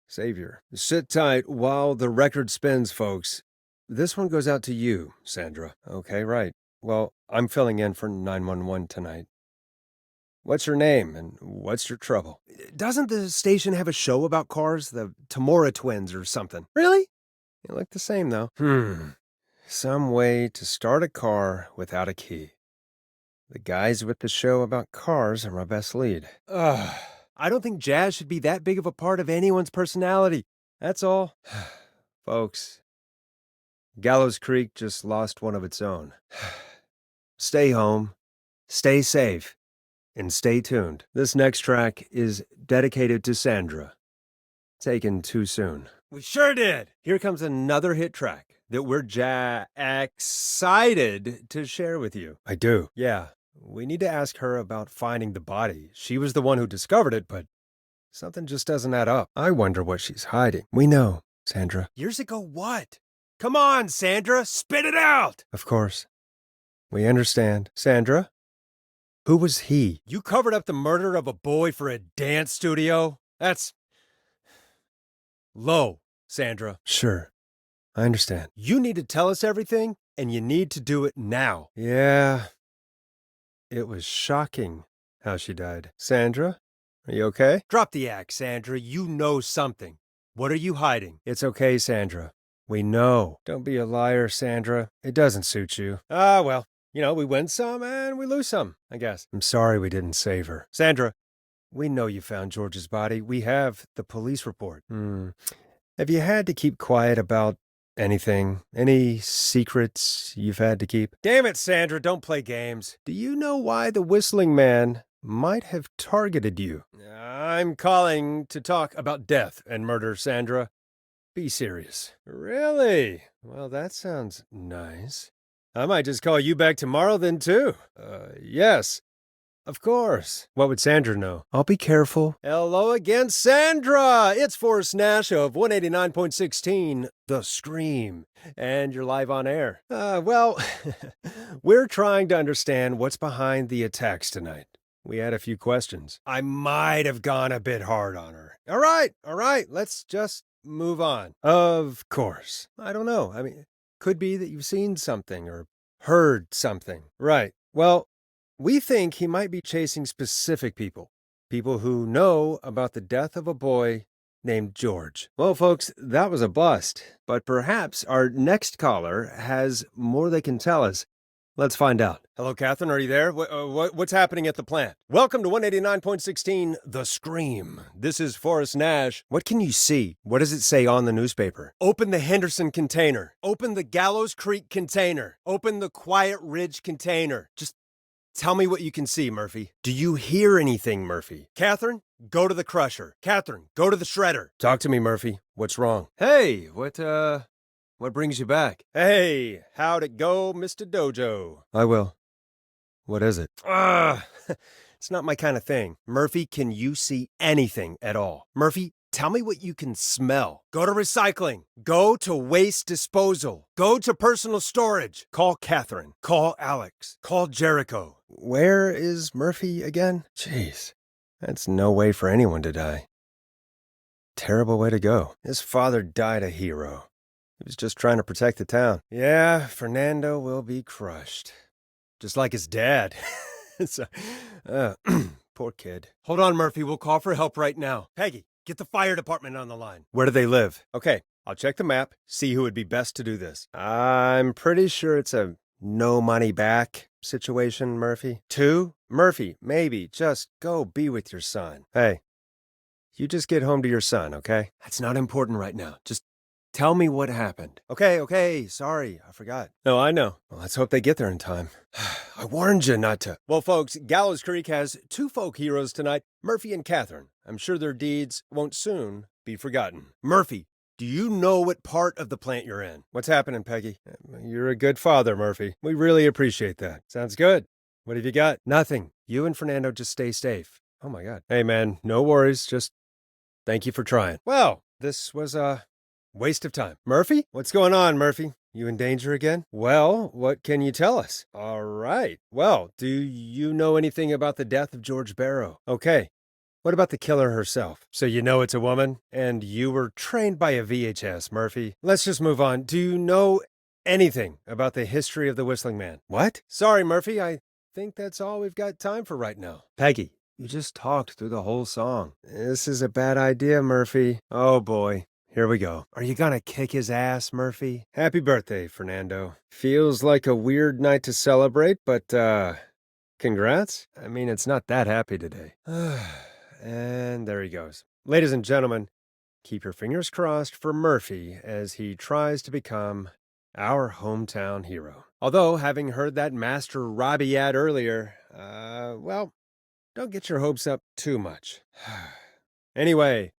savior. Sit tight while the record spins, folks. This one goes out to you, Sandra. Okay, right. Well, I'm filling in for 911 tonight. What's your name and what's your trouble? Doesn't the station have a show about cars? The Tamora twins or something? Really? They look the same, though. Some way to start a car without a key. The guys with the show about cars are my best lead. Ugh. I don't think jazz should be that big of a part of anyone's personality. That's all. Folks, Gallows Creek just lost one of its own. Stay home, stay safe, and stay tuned. This next track is dedicated to Sandra. Taken too soon. We sure did! Here comes another hit track that we're excited to share with you. I do. Yeah. We need to ask her about finding the body. She was the one who discovered it, but something just doesn't add up. I wonder what she's hiding. We know, Sandra. Years ago what? Come on, Sandra, spit it out! Of course. We understand. Sandra? Who was he? You covered up the murder of a boy for a dance studio? That's low, Sandra. Sure. I understand. You need to tell us everything, and you need to do it now. Yeah. It was shocking how she died. Sandra? Are you okay? Drop the act, Sandra. You know something. What are you hiding? It's okay, Sandra. We know. Don't be a liar, Sandra. It doesn't suit you. Well, we win some and we lose some, I guess. I'm sorry we didn't save her. Sandra, we know you found George's body. We have the police report. Have you had to keep quiet about anything? Any secrets you've had to keep? Damn it, Sandra, don't play games. Do you know why the Whistling Man might have targeted you? I'm calling to talk about death and murder, Sandra. Be serious. Really? Well, that sounds nice. I might just call you back tomorrow then, too. Yes. Of course. What would Sandra know? I'll be careful. Hello again, Sandra! It's Forrest Nash of 189.16, The Scream. And you're live on air. Well, we're trying to understand what's behind the attacks tonight. We had a few questions. I might have gone a bit hard on her. All right, let's just move on. Of course. I don't know. Could be that you've seen something or heard something. Right. Well, we think he might be chasing specific people. People who know about the death of a boy named George. Well, folks, that was a bust. But perhaps our next caller has more they can tell us. Let's find out. Hello, Catherine, are you there? What's happening at the plant? Welcome to 189.16, The Scream. This is Forrest Nash. What can you see? What does it say on the newspaper? Open the Henderson container. Open the Gallows Creek container. Open the Quiet Ridge container. Just tell me what you can see, Murphy. Do you hear anything, Murphy? Catherine, go to the crusher. Catherine, go to the shredder. Talk to me, Murphy. What's wrong? Hey, what brings you back? Hey, how'd it go, Mr. Dojo? I will. What is it? It's not my kind of thing. Murphy, can you see anything at all? Murphy, tell me what you can smell. Go to recycling. Go to waste disposal. Go to personal storage. Call Catherine. Call Alex. Call Jericho. Where is Murphy again? Jeez, that's no way for anyone to die. Terrible way to go. His father died a hero. He was just trying to protect the town. Yeah, Fernando will be crushed. Just like his dad. Poor kid. Hold on, Murphy. We'll call for help right now. Peggy, get the fire department on the line. Where do they live? Okay, I'll check the map, see who would be best to do this. I'm pretty sure it's a no money back situation, Murphy. 2? Murphy, maybe. Just go be with your son. Hey, you just get home to your son, okay? That's not important right now. Just tell me what happened. Okay, sorry, I forgot. No, I know. Well, let's hope they get there in time. I warned you not to. Well, folks, Gallows Creek has 2 folk heroes tonight, Murphy and Catherine. I'm sure their deeds won't soon be forgotten. Murphy, do you know what part of the plant you're in? What's happening, Peggy? You're a good father, Murphy. We really appreciate that. Sounds good. What have you got? Nothing. You and Fernando just stay safe. Oh, my God. Hey, man, no worries. Just thank you for trying. Well, this was a waste of time. Murphy? What's going on, Murphy? You in danger again? Well, what can you tell us? All right. Well, do you know anything about the death of George Barrow? Okay. What about the killer herself? So you know it's a woman? And you were trained by a VHS, Murphy. Let's just move on. Do you know anything about the history of the Whistling Man? What? Sorry, Murphy. I think that's all we've got time for right now. Peggy, you just talked through the whole song. This is a bad idea, Murphy. Oh boy. Here we go. Are you gonna kick his ass, Murphy? Happy birthday, Fernando. Feels like a weird night to celebrate, but, congrats? I mean, it's not that happy today. And there he goes. Ladies and gentlemen, keep your fingers crossed for Murphy as he tries to become our hometown hero. Although, having heard that Master Robbie ad earlier, well, don't get your hopes up too much. Anyway,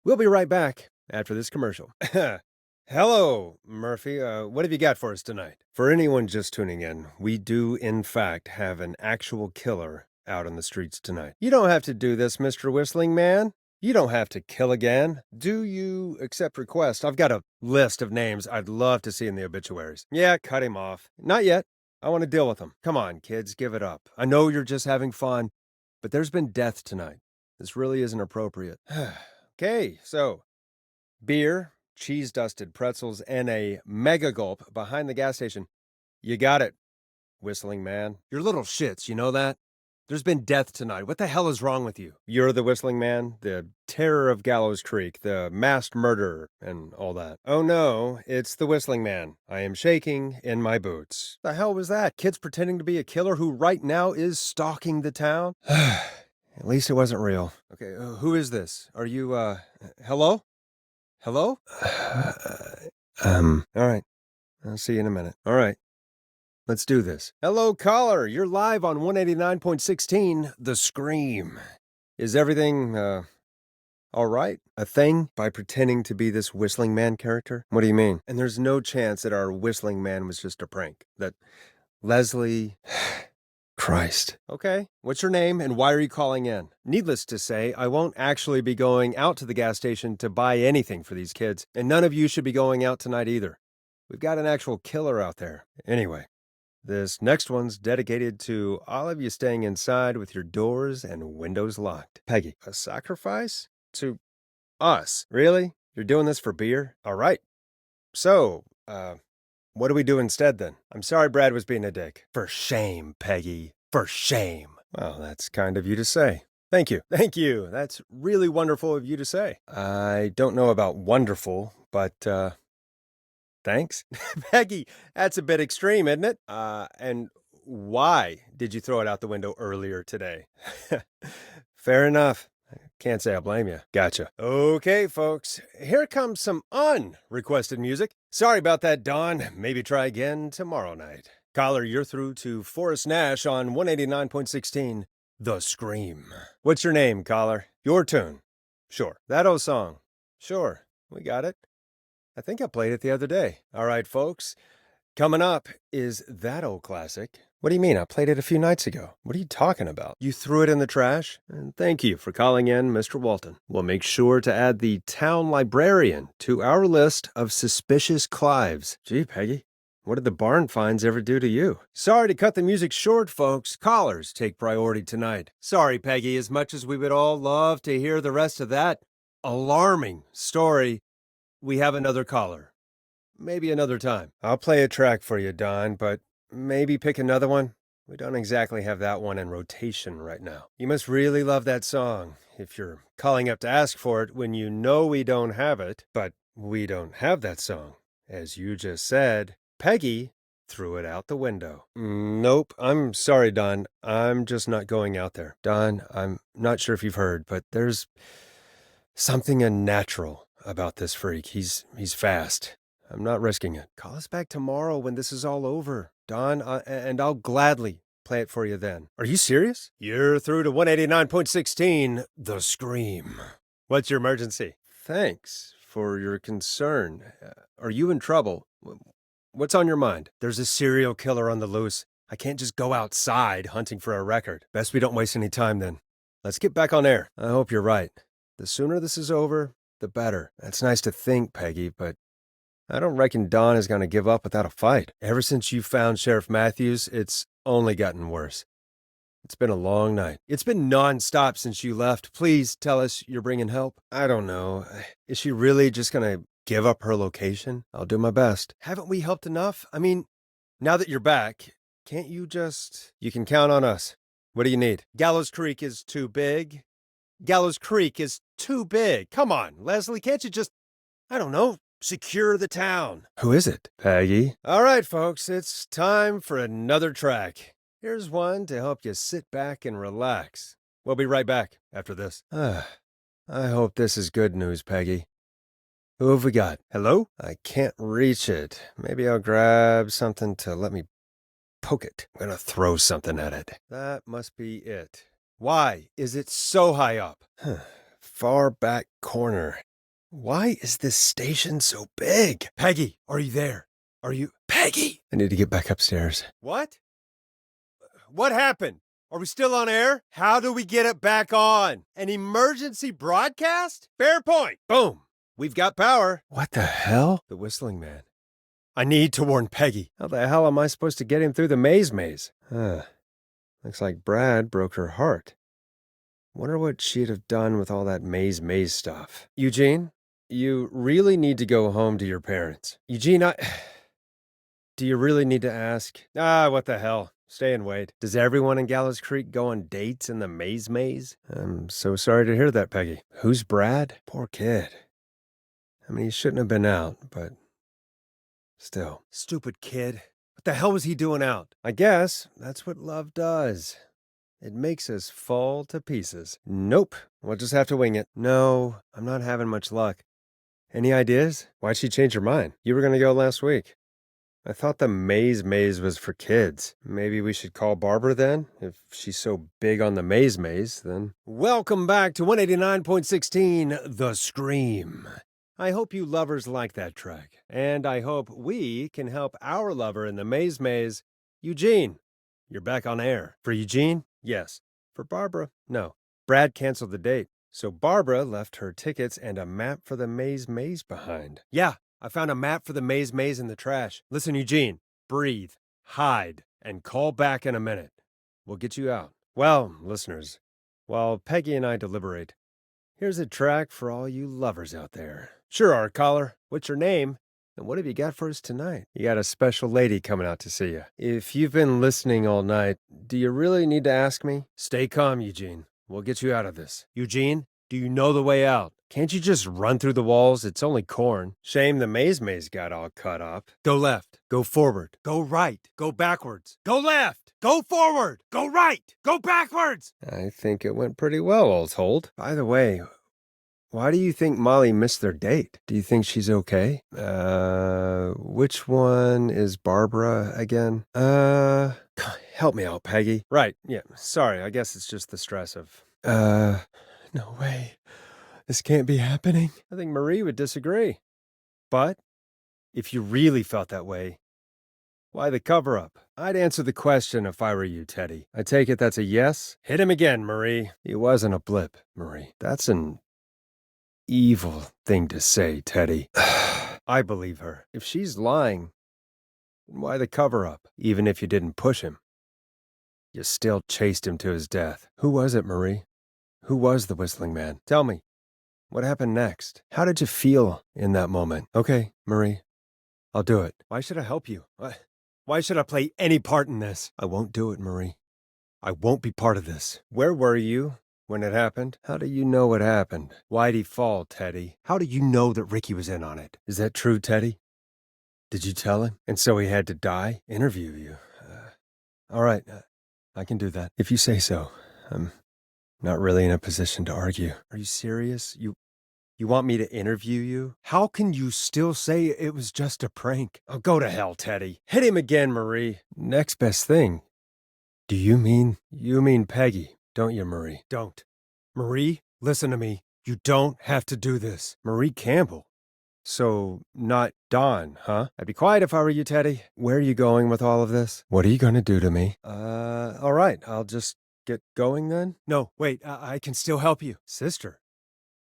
we'll be right back after this commercial. Hello, Murphy. What have you got for us tonight? For anyone just tuning in, we do, in fact, have an actual killer out on the streets tonight. You don't have to do this, Mr. Whistling Man. You don't have to kill again. Do you accept request? I've got a list of names I'd love to see in the obituaries. Yeah, cut him off. Not yet. I want to deal with him. Come on, kids, give it up. I know you're just having fun, but there's been death tonight. This really isn't appropriate. Okay, so beer, cheese-dusted pretzels, and a mega gulp behind the gas station. You got it, Whistling Man. You're little shits, you know that? There's been death tonight. What the hell is wrong with you? You're the Whistling Man, the terror of Gallows Creek, the masked murderer, and all that. Oh no, it's the Whistling Man. I am shaking in my boots. The hell was that? Kids pretending to be a killer who right now is stalking the town? At least it wasn't real. Okay, who is this? Are you, hello? Hello? All right. I'll see you in a minute. All right. Let's do this. Hello, caller. You're live on 189.16, The Scream. Is everything, all right? A thing by pretending to be this Whistling Man character? What do you mean? And there's no chance that our Whistling Man was just a prank. That Leslie... Christ. Okay, what's your name and why are you calling in? Needless to say, I won't actually be going out to the gas station to buy anything for these kids, and none of you should be going out tonight either. We've got an actual killer out there. Anyway, this next one's dedicated to all of you staying inside with your doors and windows locked. Peggy, a sacrifice? To us? Really? You're doing this for beer? All right. So, what do we do instead, then? I'm sorry Brad was being a dick. For shame, Peggy. For shame. Well, that's kind of you to say. Thank you. Thank you. That's really wonderful of you to say. I don't know about wonderful, but, thanks. Peggy, that's a bit extreme, isn't it? And why did you throw it out the window earlier today? Fair enough. Can't say I blame you. Gotcha. Okay, folks. Here comes some unrequested music. Sorry about that, Don. Maybe try again tomorrow night. Caller, you're through to Forrest Nash on 189.16, The Scream. What's your name, caller? Your tune. Sure. That old song. Sure. We got it. I think I played it the other day. All right, folks. Coming up is that old classic. What do you mean? I played it a few nights ago. What are you talking about? You threw it in the trash? And thank you for calling in, Mr. Walton. We'll make sure to add the town librarian to our list of suspicious Clives. Gee, Peggy, what did the barn finds ever do to you? Sorry to cut the music short, folks. Callers take priority tonight. Sorry, Peggy, as much as we would all love to hear the rest of that alarming story, we have another caller. Maybe another time. I'll play a track for you, Don, but maybe pick another one. We don't exactly have that one in rotation right now. You must really love that song if you're calling up to ask for it when you know we don't have it. But we don't have that song. As you just said, Peggy threw it out the window. Nope, I'm sorry, Don. I'm just not going out there. Don, I'm not sure if you've heard, but there's something unnatural about this freak. He's fast. I'm not risking it. Call us back tomorrow when this is all over, Don, and I'll gladly play it for you then. Are you serious? You're through to 189.16, The Scream. What's your emergency? Thanks for your concern. Are you in trouble? What's on your mind? There's a serial killer on the loose. I can't just go outside hunting for a record. Best we don't waste any time then. Let's get back on air. I hope you're right. The sooner this is over, the better. That's nice to think, Peggy, but I don't reckon Don is going to give up without a fight. Ever since you found Sheriff Matthews, it's only gotten worse. It's been a long night. It's been non-stop since you left. Please tell us you're bringing help. I don't know. Is she really just going to give up her location? I'll do my best. Haven't we helped enough? I mean, now that you're back, Can't you just... You can count on us. What do you need? Gallows Creek is too big. Gallows Creek is too big. Come on, Leslie, can't you just, I don't know, secure the town? Who is it? Peggy. All right, folks, it's time for another track. Here's one to help you sit back and relax. We'll be right back after this. I hope this is good news, Peggy. Who have we got? Hello? I can't reach it. Maybe I'll grab something to let me poke it. I'm gonna throw something at it. That must be it. Why is it so high up? Far back corner. Why is this station so big? Peggy, are you there? Are you... Peggy! I need to get back upstairs. What? What happened? Are we still on air? How do we get it back on? An emergency broadcast? Fair point. Boom. We've got power. What the hell? The whistling man. I need to warn Peggy. How the hell am I supposed to get him through the maze? Looks like Brad broke her heart. Wonder what she'd have done with all that maze stuff. Eugene, you really need to go home to your parents. Eugene, do you really need to ask? What the hell? Stay and wait. Does everyone in Gallows Creek go on dates in the maze? I'm so sorry to hear that, Peggy. Who's Brad? Poor kid. I mean, he shouldn't have been out, but still. Stupid kid. What the hell was he doing out? I guess that's what love does. It makes us fall to pieces. Nope. We'll just have to wing it. No, I'm not having much luck. Any ideas? Why'd she change her mind? You were going to go last week. I thought the maze was for kids. Maybe we should call Barbara then? If she's so big on the maze, then. Welcome back to 189.16, The Scream. I hope you lovers like that track. And I hope we can help our lover in the maze, Eugene. You're back on air. For Eugene? Yes. For Barbara? No. Brad canceled the date. So Barbara left her tickets and a map for the maze behind. Yeah. I found a map for the maze in the trash. Listen, Eugene, breathe, hide, and call back in a minute. We'll get you out. Well, listeners, while Peggy and I deliberate, here's a track for all you lovers out there. Sure, our caller. What's your name? And what have you got for us tonight? You got a special lady coming out to see you. If you've been listening all night, do you really need to ask me? Stay calm, Eugene. We'll get you out of this. Eugene, do you know the way out? Can't you just run through the walls? It's only corn. Shame the maze got all cut up. Go left. Go forward. Go right. Go backwards. Go left. Go forward. Go right. Go backwards. I think it went pretty well, all told. By the way, why do you think Molly missed their date? Do you think she's okay? Which one is Barbara again? Help me out, Peggy. Right, yeah, sorry, I guess it's just the stress of... No way. This can't be happening. I think Marie would disagree. But if you really felt that way, why the cover-up? I'd answer the question if I were you, Teddy. I take it that's a yes? Hit him again, Marie. He wasn't a blip, Marie. That's an evil thing to say, Teddy. I believe her. If she's lying, then why the cover-up? Even if you didn't push him, you still chased him to his death. Who was it, Marie? Who was the whistling man? Tell me. What happened next? How did you feel in that moment? Okay, Marie, I'll do it. Why should I help you? Why should I play any part in this? I won't do it, Marie. I won't be part of this. Where were you when it happened? How do you know what happened? Why'd he fall, Teddy? How do you know that Ricky was in on it? Is that true, Teddy? Did you tell him? And so he had to die? Interview you. All right, I can do that. If you say so. I'm not really in a position to argue. Are you serious? You want me to interview you? How can you still say it was just a prank? Oh, go to hell, Teddy. Hit him again, Marie. Next best thing. Do you mean Peggy, don't you, Marie? Don't. Marie, listen to me. You don't have to do this. Marie Campbell. So, not Dawn, huh? I'd be quiet if I were you, Teddy. Where are you going with all of this? What are you going to do to me? All right. I'll just get going then? No, wait. I can still help you. Sister.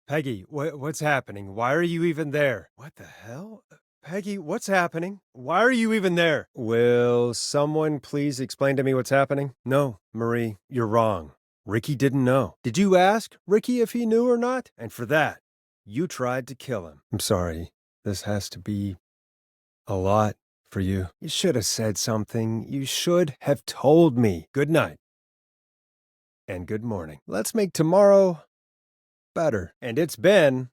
Peggy, what's happening? Why are you even there? What the hell? Peggy, what's happening? Why are you even there? Will someone please explain to me what's happening? No, Marie, you're wrong. Ricky didn't know. Did you ask Ricky if he knew or not? And for that, you tried to kill him. I'm sorry. This has to be a lot for you. You should have said something. You should have told me. Good night. And good morning. Let's make tomorrow better. And it's been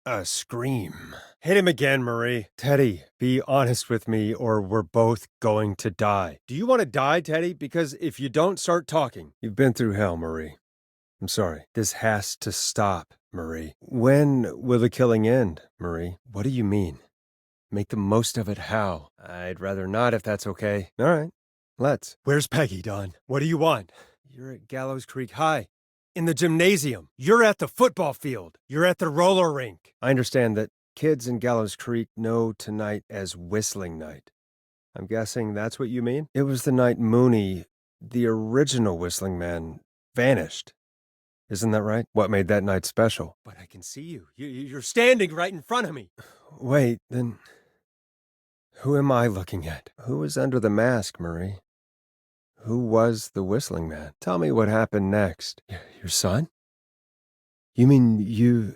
a scream. Hit him again, Marie. Teddy, be honest with me or we're both going to die. Do you want to die, Teddy? Because if you don't start talking, you've been through hell, Marie. I'm sorry. This has to stop, Marie. When will the killing end, Marie? What do you mean? Make the most of it how? I'd rather not if that's okay. All right, let's. Where's Peggy, Don? What do you want? You're at Gallows Creek High. In the gymnasium. You're at the football field. You're at the roller rink. I understand that kids in Gallows Creek know tonight as Whistling Night. I'm guessing that's what you mean? It was the night Mooney, the original Whistling Man, vanished. Isn't that right? What made that night special? But I can see you. You're standing right in front of me. Wait, then who am I looking at? Who was under the mask, Marie? Who was the Whistling Man? Tell me what happened next. Your son? You mean you...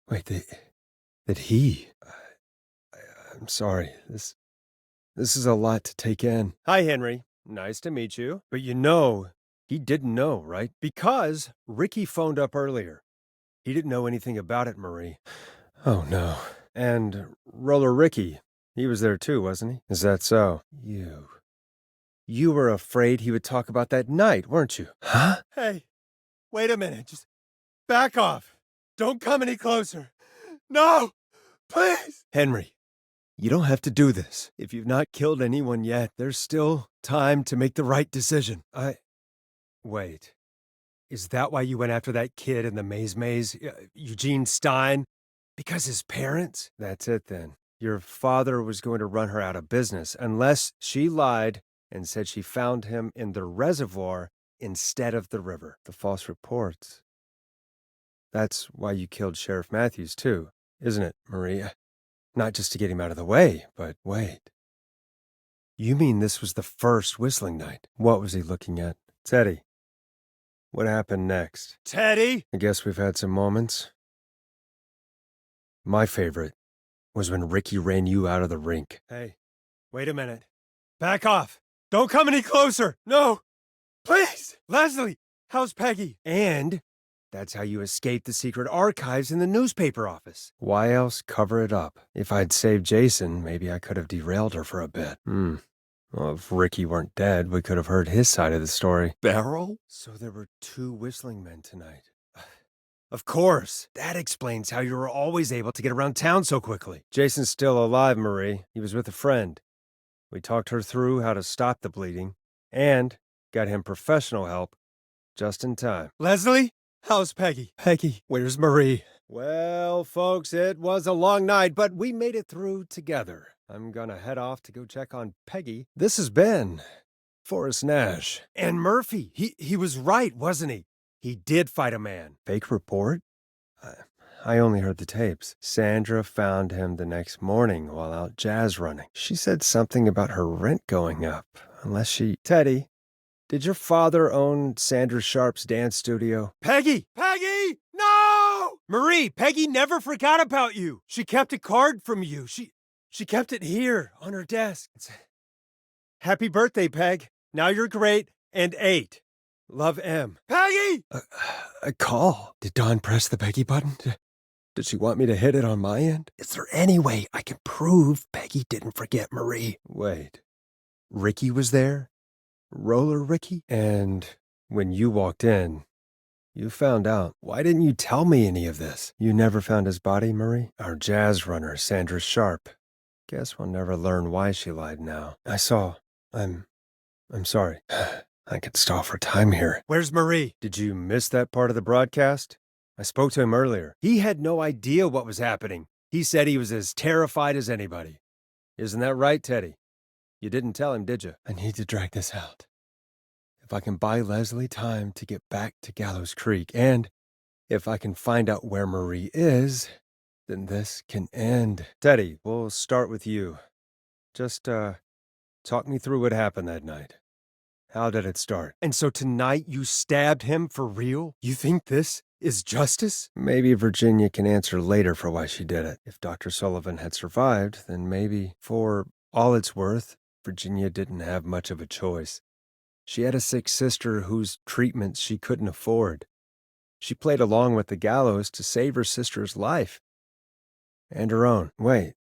Wait, that he... I'm sorry. This is a lot to take in. Hi, Henry. Nice to meet you. But you know, he didn't know, right? Because Ricky phoned up earlier. He didn't know anything about it, Marie. Oh, no. And Roller Ricky, he was there too, wasn't he? Is that so? You were afraid he would talk about that night, weren't you? Huh? Hey, wait a minute. Just back off. Don't come any closer. No! Please! Henry, you don't have to do this. If you've not killed anyone yet, there's still time to make the right decision. Wait. Is that why you went after that kid in the maze, Eugene Stein? Because his parents? That's it then. Your father was going to run her out of business unless she lied and said she found him in the reservoir instead of the river. The false reports. That's why you killed Sheriff Matthews, too, isn't it, Maria? Not just to get him out of the way, but wait. You mean this was the first Whistling Night? What was he looking at? Teddy. What happened next? Teddy? I guess we've had some moments. My favorite was when Ricky ran you out of the rink. Hey, wait a minute. Back off. Don't come any closer. No. Please. Leslie, how's Peggy? And that's how you escaped the secret archives in the newspaper office. Why else cover it up? If I'd saved Jason, maybe I could have derailed her for a bit. Well, if Ricky weren't dead, we could have heard his side of the story. Beryl? So there were two Whistling Men tonight. Of course. That explains how you were always able to get around town so quickly. Jason's still alive, Marie. He was with a friend. We talked her through how to stop the bleeding and got him professional help just in time. Leslie? How's Peggy? Peggy, where's Marie? Well, folks, it was a long night, but we made it through together. I'm gonna head off to go check on Peggy. This has been Forrest Nash. And Murphy, he was right, wasn't he? He did fight a man. Fake report? I only heard the tapes. Sandra found him the next morning while out jazz running. She said something about her rent going up. Unless she... Teddy, did your father own Sandra Sharp's dance studio? Peggy! Peggy! No! Marie, Peggy never forgot about you. She kept a card from you. She kept it here on her desk. Happy birthday, Peg. Now you're great and 8. Love, M. Peggy! A call. Did Dawn press the Peggy button? Did she want me to hit it on my end? Is there any way I can prove Peggy didn't forget Marie? Wait. Ricky was there? Roller Ricky? And when you walked in, you found out. Why didn't you tell me any of this? You never found his body, Marie? Our jazz runner, Sandra Sharp. Guess we'll never learn why she lied now. I saw. I'm sorry. I could stall for time here. Where's Marie? Did you miss that part of the broadcast? I spoke to him earlier. He had no idea what was happening. He said he was as terrified as anybody. Isn't that right, Teddy? You didn't tell him, did you? I need to drag this out. If I can buy Leslie time to get back to Gallows Creek, and if I can find out where Marie is, then this can end. Teddy, we'll start with you. Just, talk me through what happened that night. How did it start? And so tonight you stabbed him for real? You think this is justice? Maybe Virginia can answer later for why she did it. If Dr. Sullivan had survived, then maybe for all it's worth, Virginia didn't have much of a choice. She had a sick sister whose treatments she couldn't afford. She played along with the gallows to save her sister's life. And her own. Wait,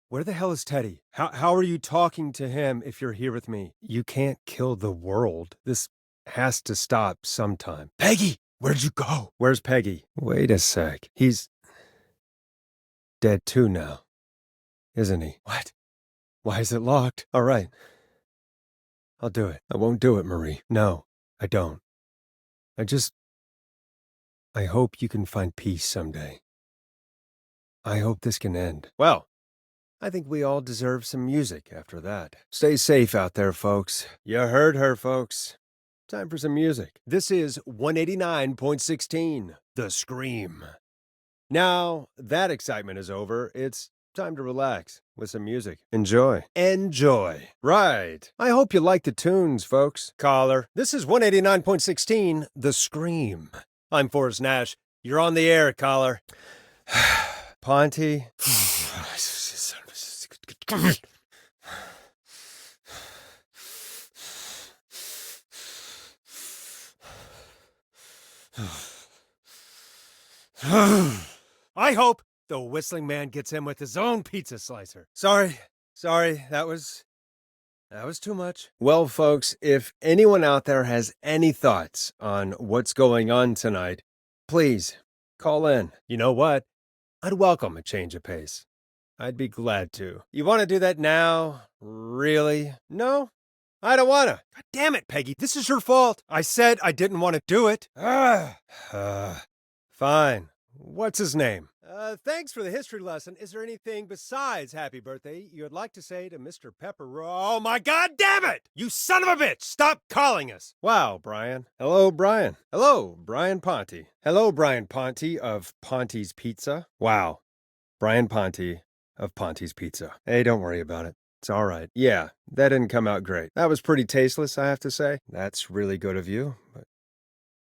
where the hell is Teddy? How are you talking to him if you're here with me? You can't kill the world. This has to stop sometime. Peggy, where'd you go? Where's Peggy? Wait a sec. He's dead too now, isn't he? What? Why is it locked? All right. I'll do it. I won't do it, Marie. No, I don't. I hope you can find peace someday. I hope this can end. Well, I think we all deserve some music after that. Stay safe out there, folks. You heard her, folks. Time for some music. This is 189.16, The Scream. Now, that excitement is over. It's time to relax with some music. Enjoy. Enjoy. Right. I hope you like the tunes, folks. Caller, this is 189.16, The Scream. I'm Forrest Nash. You're on the air, caller. Ponty. I hope the whistling man gets him with his own pizza slicer. Sorry, that was too much. Well, folks, if anyone out there has any thoughts on what's going on tonight, please call in. You know what? I'd welcome a change of pace. I'd be glad to. You want to do that now? Really? No? I don't want to. God damn it, Peggy. This is your fault. I said I didn't want to do it. Fine. What's his name? Thanks for the history lesson. Is there anything besides happy birthday you'd like to say to Mr. Pepper? Oh my god damn it! You son of a bitch! Stop calling us! Wow, Brian. Hello, Brian. Hello, Brian Ponty. Hello, Brian Ponty of Ponty's Pizza. Wow. Brian Ponty of Ponty's Pizza. Hey, don't worry about it. It's all right. Yeah, that didn't come out great. That was pretty tasteless, I have to say. That's really good of you, but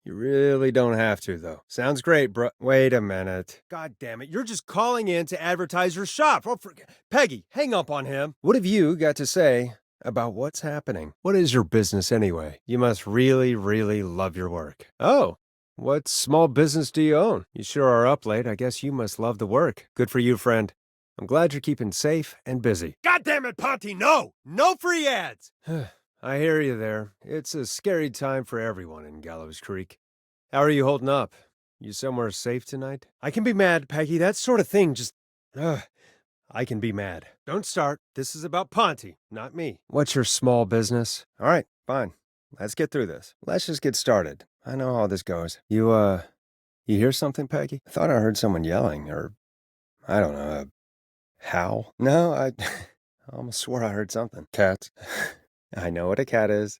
you really don't have to, though. Sounds great, bro. Wait a minute. God damn it, you're just calling in to advertise your shop. Oh, Peggy, hang up on him. What have you got to say about what's happening? What is your business anyway? You must really, really love your work. Oh, what small business do you own? You sure are up late. I guess you must love the work. Good for you, friend. I'm glad you're keeping safe and busy. God damn it, Ponty, no! No free ads! I hear you there. It's a scary time for everyone in Gallows Creek. How are you holding up? You somewhere safe tonight? I can be mad, Peggy. That sort of thing just... I can be mad. Don't start. This is about Ponty, not me. What's your small business? All right, fine. Let's get through this. Let's just get started. I know how this goes. You hear something, Peggy? I thought I heard someone yelling, or... I don't know, a howl? No, I almost swore I heard something. Cats. I know what a cat is.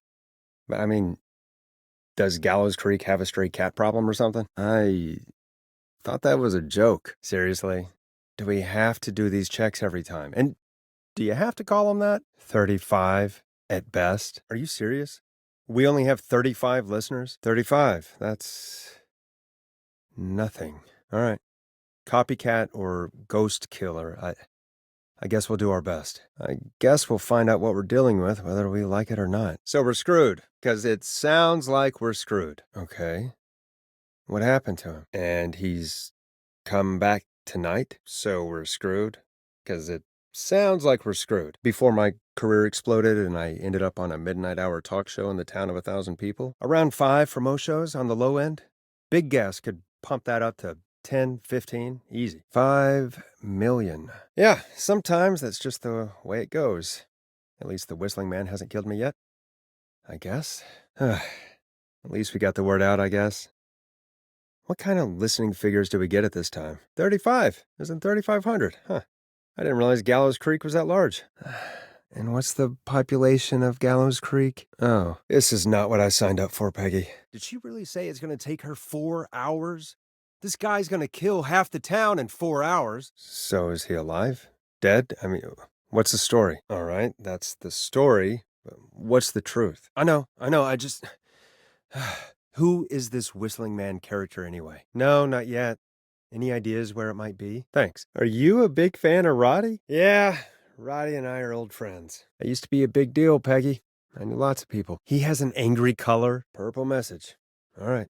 But I mean, does Gallows Creek have a stray cat problem or something? I thought that was a joke. Seriously? Do we have to do these checks every time? And do you have to call them that? 35 at best? Are you serious? We only have 35 listeners? 35. That's nothing. All right. Copycat or ghost killer. I guess we'll do our best. I guess we'll find out what we're dealing with, whether we like it or not. So we're screwed, because it sounds like we're screwed. Okay. What happened to him? And he's come back tonight? So we're screwed? Because it sounds like we're screwed. Before my career exploded and I ended up on a midnight hour talk show in the town of 1,000 people, around 5 for most shows on the low end, big guests could pump that up to 10, 15, easy. 5 million. Yeah, sometimes that's just the way it goes. At least the whistling man hasn't killed me yet. I guess. At least we got the word out, I guess. What kind of listening figures do we get at this time? 35. Isn't 3,500? Huh. I didn't realize Gallows Creek was that large. And what's the population of Gallows Creek? Oh, this is not what I signed up for, Peggy. Did she really say it's going to take her 4 hours? This guy's gonna kill half the town in 4 hours. So is he alive? Dead? I mean, what's the story? All right, that's the story. What's the truth? I know, I just... Who is this whistling man character anyway? No, not yet. Any ideas where it might be? Thanks. Are you a big fan of Roddy? Yeah, Roddy and I are old friends. I used to be a big deal, Peggy. I knew lots of people. He has an angry color. Purple message. All right.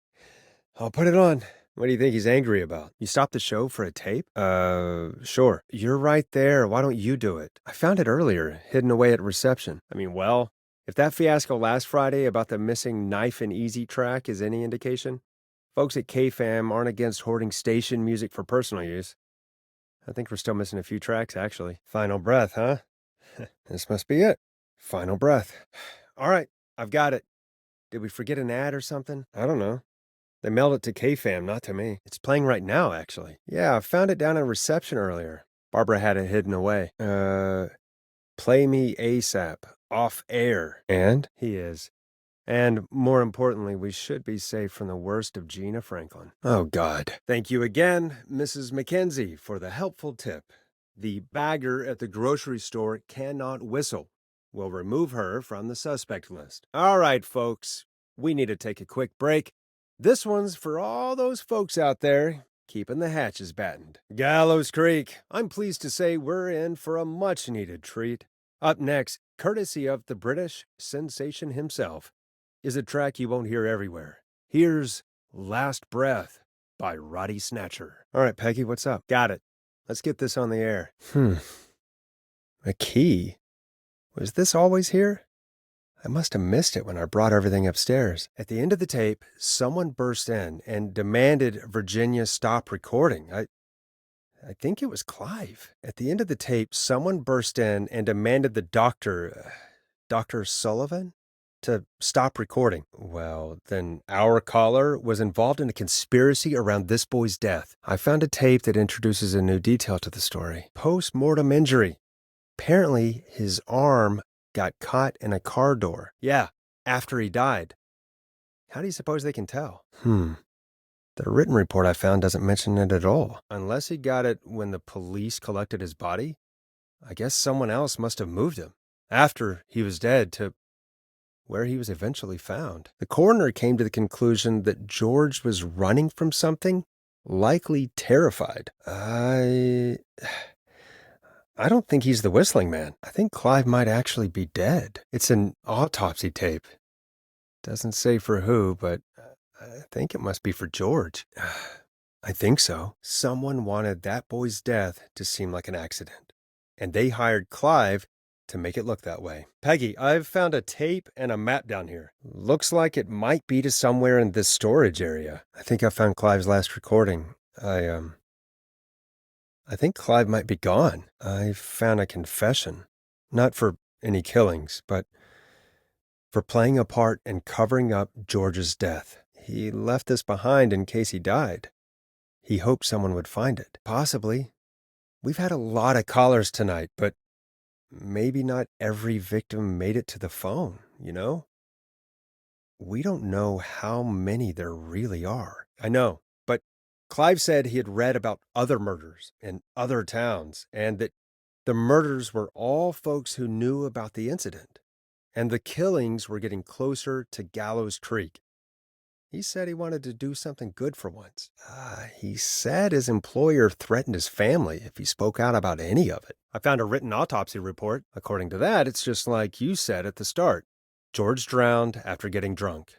I'll put it on. What do you think he's angry about? You stopped the show for a tape? Sure. You're right there. Why don't you do it? I found it earlier, hidden away at reception. Well, if that fiasco last Friday about the missing Knife and Easy track is any indication, folks at KFAM aren't against hoarding station music for personal use. I think we're still missing a few tracks, actually. Final breath, huh? This must be it. Final breath. All right, I've got it. Did we forget an ad or something? I don't know. They mailed it to KFAM, not to me. It's playing right now, actually. Yeah, I found it down in reception earlier. Barbara had it hidden away. Play me ASAP. Off air. And? He is. And more importantly, we should be safe from the worst of Gina Franklin. Oh, God. Thank you again, Mrs. McKenzie, for the helpful tip. The bagger at the grocery store cannot whistle. We'll remove her from the suspect list. All right, folks. We need to take a quick break. This one's for all those folks out there keeping the hatches battened. Gallows Creek. I'm pleased to say we're in for a much-needed treat. Up next, courtesy of the British sensation himself, is a track you won't hear everywhere. Here's Last Breath by Roddy Snatcher. All right, Peggy, what's up? Got it. Let's get this on the air. A key? Was this always here? I must have missed it when I brought everything upstairs. At the end of the tape, someone burst in and demanded Virginia stop recording. I think it was Clive. At the end of the tape, someone burst in and demanded the doctor, Dr. Sullivan, to stop recording. Well, then our caller was involved in a conspiracy around this boy's death. I found a tape that introduces a new detail to the story. Post-mortem injury. Apparently, his arm got caught in a car door. Yeah, after he died. How do you suppose they can tell? The written report I found doesn't mention it at all. Unless he got it when the police collected his body, I guess someone else must have moved him after he was dead to where he was eventually found. The coroner came to the conclusion that George was running from something, likely terrified. I don't think he's the whistling man. I think Clive might actually be dead. It's an autopsy tape. Doesn't say for who, but I think it must be for George. I think so. Someone wanted that boy's death to seem like an accident, and they hired Clive to make it look that way. Peggy, I've found a tape and a map down here. Looks like it might be to somewhere in this storage area. I think I found Clive's last recording. I think Clive might be gone. I found a confession. Not for any killings, but for playing a part in covering up George's death. He left this behind in case he died. He hoped someone would find it. Possibly. We've had a lot of callers tonight, but maybe not every victim made it to the phone, you know? We don't know how many there really are. I know, but Clive said he had read about other murders in other towns, and that the murders were all folks who knew about the incident, and the killings were getting closer to Gallows Creek. He said he wanted to do something good for once. He said his employer threatened his family if he spoke out about any of it. I found a written autopsy report. According to that, it's just like you said at the start. George drowned after getting drunk.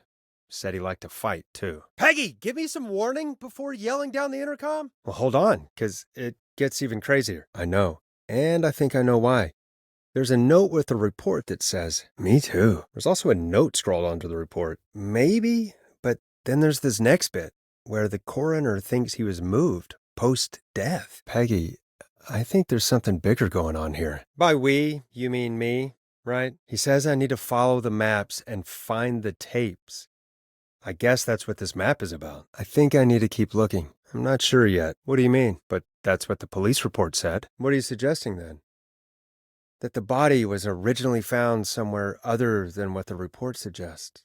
Said he liked to fight, too. Peggy, give me some warning before yelling down the intercom? Well, hold on, because it gets even crazier. I know. And I think I know why. There's a note with the report that says, me too. There's also a note scrawled onto the report. Maybe, but then there's this next bit where the coroner thinks he was moved post-death. Peggy, I think there's something bigger going on here. By we, you mean me, right? He says I need to follow the maps and find the tapes. I guess that's what this map is about. I think I need to keep looking. I'm not sure yet. What do you mean? But that's what the police report said. What are you suggesting then? That the body was originally found somewhere other than what the report suggests.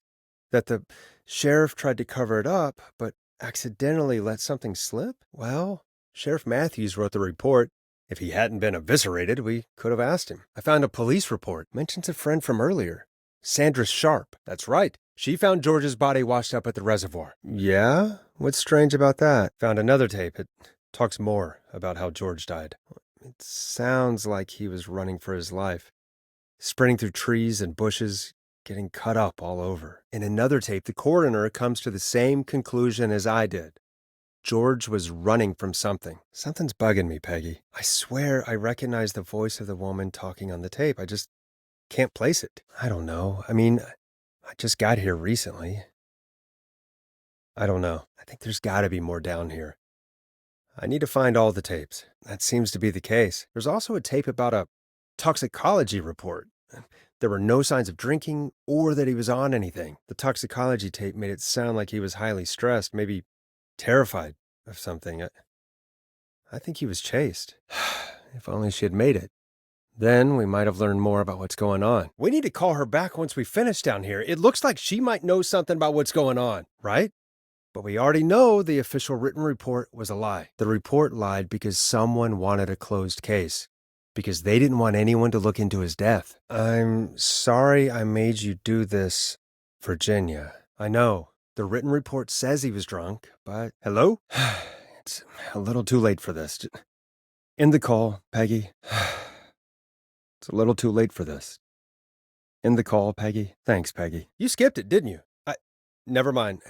That the sheriff tried to cover it up, but accidentally let something slip? Well, Sheriff Matthews wrote the report. If he hadn't been eviscerated, we could have asked him. I found a police report. Mentions a friend from earlier. Sandra Sharp. That's right. She found George's body washed up at the reservoir. Yeah? What's strange about that? Found another tape. It talks more about how George died. It sounds like he was running for his life, sprinting through trees and bushes, getting cut up all over. In another tape, the coroner comes to the same conclusion as I did. George was running from something. Something's bugging me, Peggy. I swear I recognize the voice of the woman talking on the tape. I just can't place it. I don't know. I mean, I just got here recently. I don't know. I think there's got to be more down here. I need to find all the tapes. That seems to be the case. There's also a tape about a toxicology report. There were no signs of drinking or that he was on anything. The toxicology tape made it sound like he was highly stressed, maybe terrified of something. I think he was chased. If only she had made it. Then we might have learned more about what's going on. We need to call her back once we finish down here. It looks like she might know something about what's going on, right? But we already know the official written report was a lie. The report lied because someone wanted a closed case. Because they didn't want anyone to look into his death. I'm sorry I made you do this, Virginia. I know. The written report says he was drunk, but... Hello? It's a little too late for this. End the call, Peggy. It's a little too late for this. End the call, Peggy. Thanks, Peggy. You skipped it, didn't you? Never mind.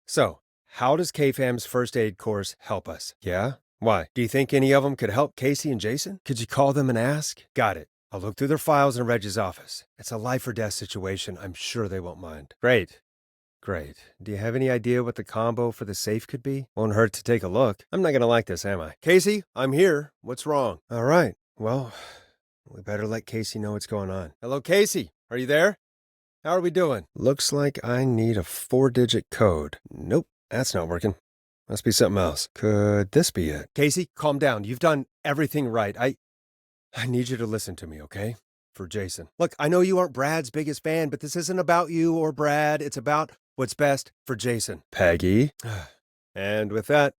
So, how does KFAM's first aid course help us? Yeah? Why? Do you think any of them could help Casey and Jason? Could you call them and ask? Got it. I'll look through their files in Reg's office. It's a life or death situation. I'm sure they won't mind. Great. Do you have any idea what the combo for the safe could be? Won't hurt to take a look. I'm not going to like this, am I? Casey, I'm here. What's wrong? All right. Well, we better let Casey know what's going on. Hello, Casey. Are you there? How are we doing? Looks like I need a 4-digit code. Nope, that's not working. Must be something else. Could this be it? Casey, calm down. You've done everything right. I need you to listen to me, okay? For Jason. Look, I know you aren't Brad's biggest fan, but this isn't about you or Brad. It's about what's best for Jason. Peggy. And with that,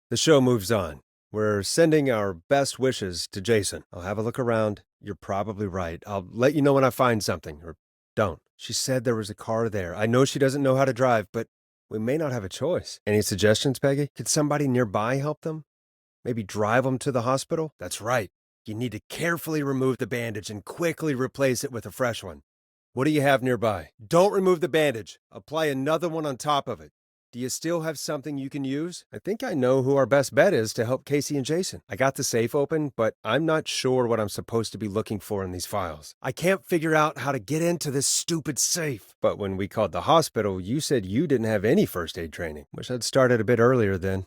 the show moves on. We're sending our best wishes to Jason. I'll have a look around. You're probably right. I'll let you know when I find something, or don't. She said there was a car there. I know she doesn't know how to drive, but we may not have a choice. Any suggestions, Peggy? Could somebody nearby help them? Maybe drive them to the hospital? That's right. You need to carefully remove the bandage and quickly replace it with a fresh one. What do you have nearby? Don't remove the bandage. Apply another one on top of it. Do you still have something you can use? I think I know who our best bet is to help Casey and Jason. I got the safe open, but I'm not sure what I'm supposed to be looking for in these files. I can't figure out how to get into this stupid safe. But when we called the hospital, you said you didn't have any first aid training. Wish I'd started a bit earlier then.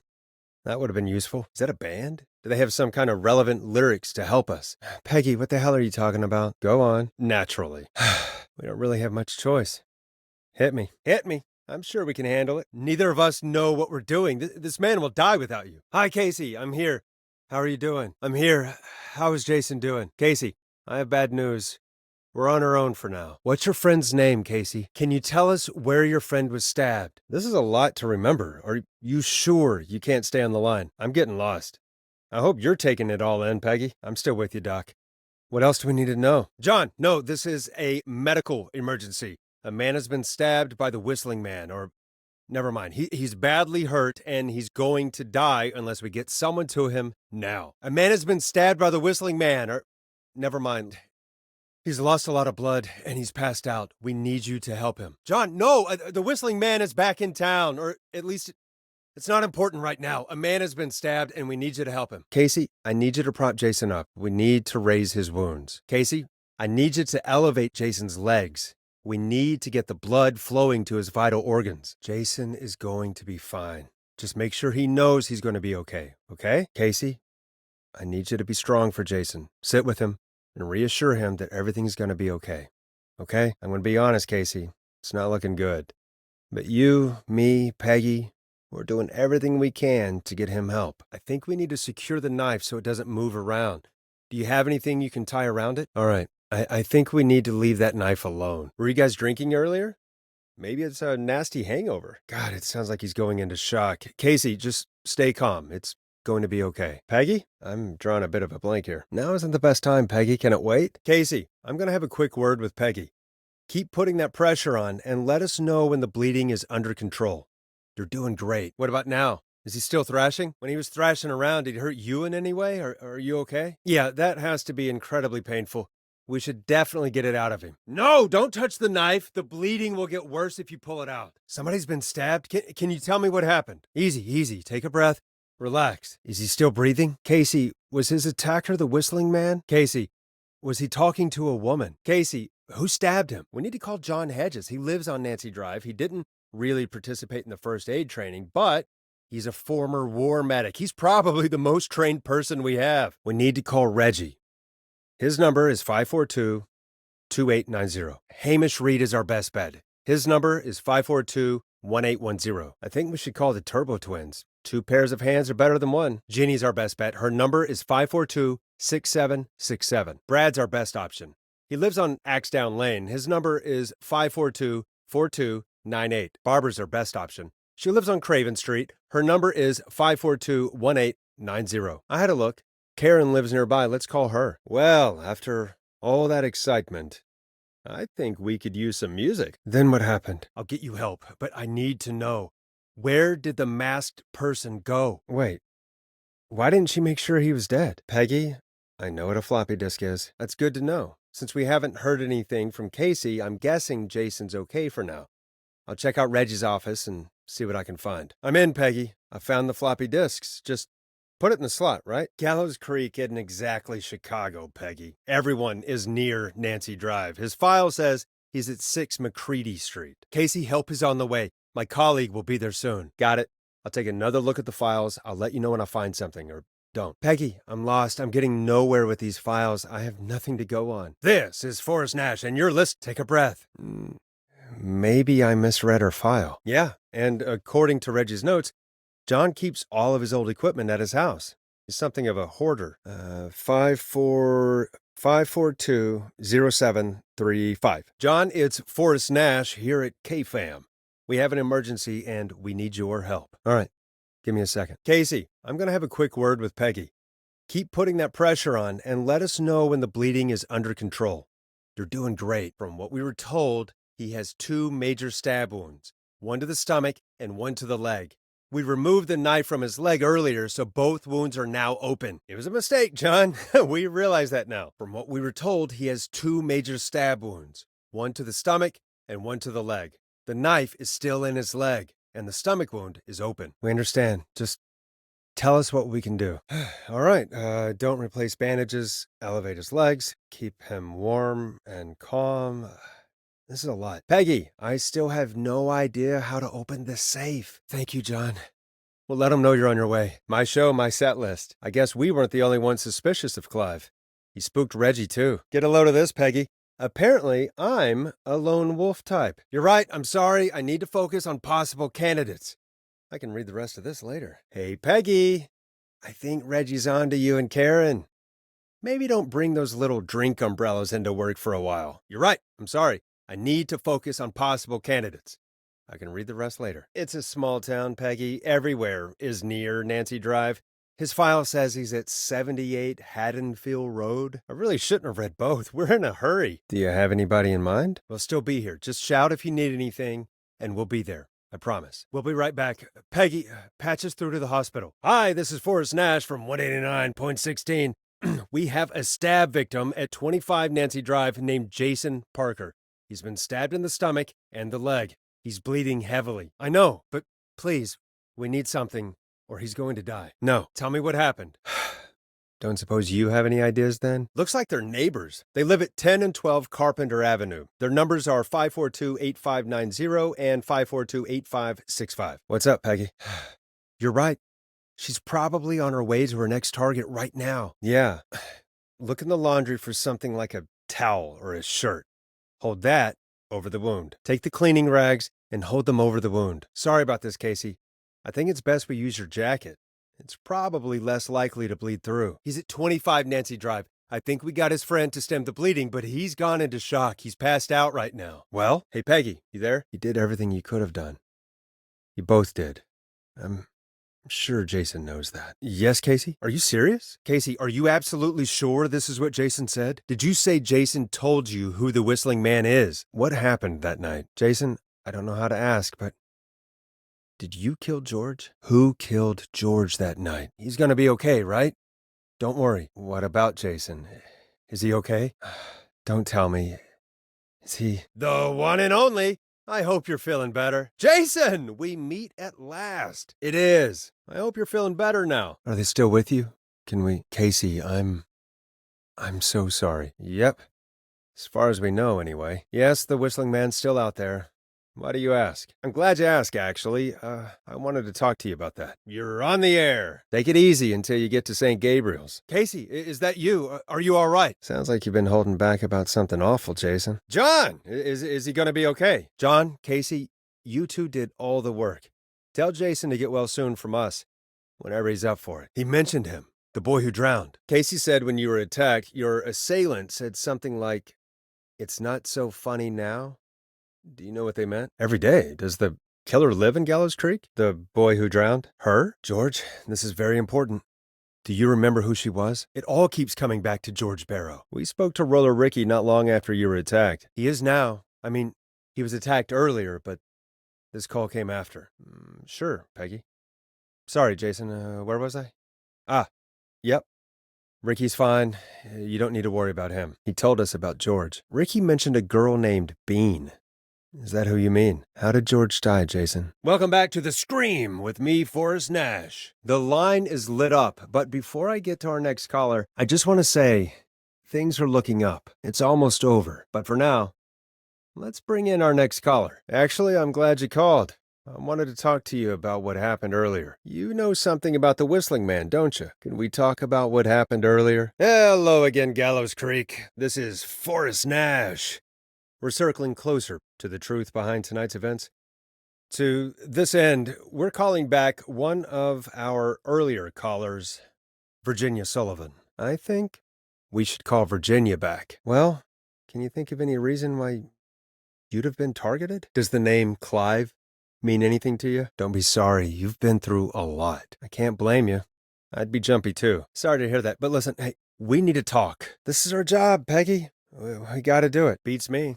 That would have been useful. Is that a band? Do they have some kind of relevant lyrics to help us? Peggy, what the hell are you talking about? Go on. Naturally. We don't really have much choice. Hit me. Hit me. I'm sure we can handle it. Neither of us know what we're doing. This man will die without you. Hi, Casey. I'm here. How are you doing? I'm here. How is Jason doing? Casey, I have bad news. We're on our own for now. What's your friend's name, Casey? Can you tell us where your friend was stabbed? This is a lot to remember. Are you sure you can't stay on the line? I'm getting lost. I hope you're taking it all in, Peggy. I'm still with you, Doc. What else do we need to know? John, no, this is a medical emergency. A man has been stabbed by the Whistling Man, or... Never mind. He's badly hurt, and he's going to die unless we get someone to him now. A man has been stabbed by the Whistling Man, or... Never mind. He's lost a lot of blood, and he's passed out. We need you to help him. John, no! The Whistling Man is back in town, or at least... It's not important right now. A man has been stabbed, and we need you to help him. Casey, I need you to prop Jason up. We need to raise his wounds. Casey, I need you to elevate Jason's legs. We need to get the blood flowing to his vital organs. Jason is going to be fine. Just make sure he knows he's going to be okay, okay? Casey, I need you to be strong for Jason. Sit with him and reassure him that everything's going to be okay. Okay? I'm going to be honest, Casey. It's not looking good. But you, me, Peggy, we're doing everything we can to get him help. I think we need to secure the knife so it doesn't move around. Do you have anything you can tie around it? All right. I think we need to leave that knife alone. Were you guys drinking earlier? Maybe it's a nasty hangover. God, it sounds like he's going into shock. Casey, just stay calm. It's going to be okay. Peggy? I'm drawing a bit of a blank here. Now isn't the best time, Peggy. Can it wait? Casey, I'm going to have a quick word with Peggy. Keep putting that pressure on and let us know when the bleeding is under control. You're doing great. What about now? Is he still thrashing? When he was thrashing around, did he hurt you in any way? Are you okay? Yeah, that has to be incredibly painful. We should definitely get it out of him. No, don't touch the knife. The bleeding will get worse if you pull it out. Somebody's been stabbed? Can you tell me what happened? Easy. Take a breath. Relax. Is he still breathing? Casey, was his attacker the whistling man? Casey, was he talking to a woman? Casey, who stabbed him? We need to call John Hedges. He lives on Nancy Drive. He didn't really participate in the first aid training, but he's a former war medic. He's probably the most trained person we have. We need to call Reggie. His number is 542-2890. Hamish Reed is our best bet. His number is 542-1810. I think we should call the Turbo Twins. 2 pairs of hands are better than one. Jeannie's our best bet. Her number is 542-6767. Brad's our best option. He lives on Axdown Lane. His number is 542-4298. Barbara's our best option. She lives on Craven Street. Her number is 542-1890. I had a look. Karen lives nearby. Let's call her. Well, after all that excitement, I think we could use some music. Then what happened? I'll get you help, but I need to know. Where did the masked person go? Wait, why didn't she make sure he was dead? Peggy, I know what a floppy disk is. That's good to know. Since we haven't heard anything from Casey, I'm guessing Jason's okay for now. I'll check out Reggie's office and see what I can find. I'm in, Peggy. I found the floppy disks. Just put it in the slot, right? Gallows Creek isn't exactly Chicago, Peggy. Everyone is near Nancy Drive. His file says he's at 6 McCready Street. Casey, help is on the way. My colleague will be there soon. Got it. I'll take another look at the files. I'll let you know when I find something, or don't. Peggy, I'm lost. I'm getting nowhere with these files. I have nothing to go on. This is Forrest Nash, and your list. Take a breath. Maybe I misread her file. Yeah, and according to Reggie's notes, John keeps all of his old equipment at his house. He's something of a hoarder. 542-0735. John, it's Forrest Nash here at KFAM. We have an emergency, and we need your help. All right, give me a second. Casey, I'm going to have a quick word with Peggy. Keep putting that pressure on, and let us know when the bleeding is under control. You're doing great. From what we were told, he has 2 major stab wounds, one to the stomach and one to the leg. We removed the knife from his leg earlier, so both wounds are now open. It was a mistake, John. We realize that now. From what we were told, he has 2 major stab wounds, one to the stomach and one to the leg. The knife is still in his leg, and the stomach wound is open. We understand. Just tell us what we can do. All right. Don't replace bandages. Elevate his legs. Keep him warm and calm. This is a lot. Peggy, I still have no idea how to open this safe. Thank you, John. Well, let him know you're on your way. My show, my set list. I guess we weren't the only ones suspicious of Clive. He spooked Reggie, too. Get a load of this, Peggy. Apparently, I'm a lone wolf type. You're right. I'm sorry. I need to focus on possible candidates. I can read the rest of this later. Hey, Peggy. I think Reggie's on to you and Karen. Maybe don't bring those little drink umbrellas into work for a while. You're right. I'm sorry. I need to focus on possible candidates. I can read the rest later. It's a small town, Peggy. Everywhere is near Nancy Drive. His file says he's at 78 Haddonfield Road. I really shouldn't have read both. We're in a hurry. Do you have anybody in mind? We'll still be here. Just shout if you need anything, and we'll be there. I promise. We'll be right back. Peggy, patch us through to the hospital. Hi, this is Forrest Nash from 189.16. We have a stab victim at 25 Nancy Drive named Jason Parker. He's been stabbed in the stomach and the leg. He's bleeding heavily. I know, but please, we need something, or he's going to die. No, tell me what happened. Don't suppose you have any ideas then? Looks like they're neighbors. They live at 10 and 12 Carpenter Avenue. Their numbers are 542-8590 and 542-8565. What's up, Peggy? You're right. She's probably on her way to her next target right now. Yeah. Look in the laundry for something like a towel or a shirt. Hold that over the wound. Take the cleaning rags and hold them over the wound. Sorry about this, Casey. I think it's best we use your jacket. It's probably less likely to bleed through. He's at 25 Nancy Drive. I think we got his friend to stem the bleeding, but he's gone into shock. He's passed out right now. Well? Hey, Peggy, you there? You did everything you could have done. You both did. I'm sure Jason knows that. Yes, Casey? Are you serious? Casey, are you absolutely sure this is what Jason said? Did you say Jason told you who the whistling man is? What happened that night? Jason, I don't know how to ask, but Did you kill George? Who killed George that night? He's gonna be okay, right? Don't worry. What about Jason? Is he okay? Don't tell me. Is he? The one and only. I hope you're feeling better. Jason, we meet at last. It is. I hope you're feeling better now. Are they still with you? Can we? Casey, I'm so sorry. Yep. As far as we know, anyway. Yes, the Whistling Man's still out there. Why do you ask? I'm glad you asked, actually. I wanted to talk to you about that. You're on the air. Take it easy until you get to St. Gabriel's. Casey, is that you? Are you all right? Sounds like you've been holding back about something awful, Jason. John! Is he gonna be okay? John, Casey, you two did all the work. Tell Jason to get well soon from us, whenever he's up for it. He mentioned him, the boy who drowned. Casey said when you were attacked, your assailant said something like, "It's not so funny now." Do you know what they meant? Every day. Does the killer live in Gallows Creek? The boy who drowned? Her? George, this is very important. Do you remember who she was? It all keeps coming back to George Barrow. We spoke to Roller Ricky not long after you were attacked. He is now. I mean, he was attacked earlier, but this call came after. Sure, Peggy. Sorry, Jason. Where was I? Yep. Ricky's fine. You don't need to worry about him. He told us about George. Ricky mentioned a girl named Bean. Is that who you mean? How did George die, Jason? Welcome back to The Scream with me, Forrest Nash. The line is lit up, but before I get to our next caller, I just want to say, things are looking up. It's almost over. But for now, let's bring in our next caller. Actually, I'm glad you called. I wanted to talk to you about what happened earlier. You know something about the Whistling Man, don't you? Can we talk about what happened earlier? Hello again, Gallows Creek. This is Forrest Nash. We're circling closer to the truth behind tonight's events. To this end, we're calling back one of our earlier callers, Virginia Sullivan. I think we should call Virginia back. Well, can you think of any reason why you'd have been targeted? Does the name Clive mean anything to you? Don't be sorry. You've been through a lot. I can't blame you. I'd be jumpy too. Sorry to hear that. But listen, hey, we need to talk. This is our job, Peggy. We gotta do it. Beats me.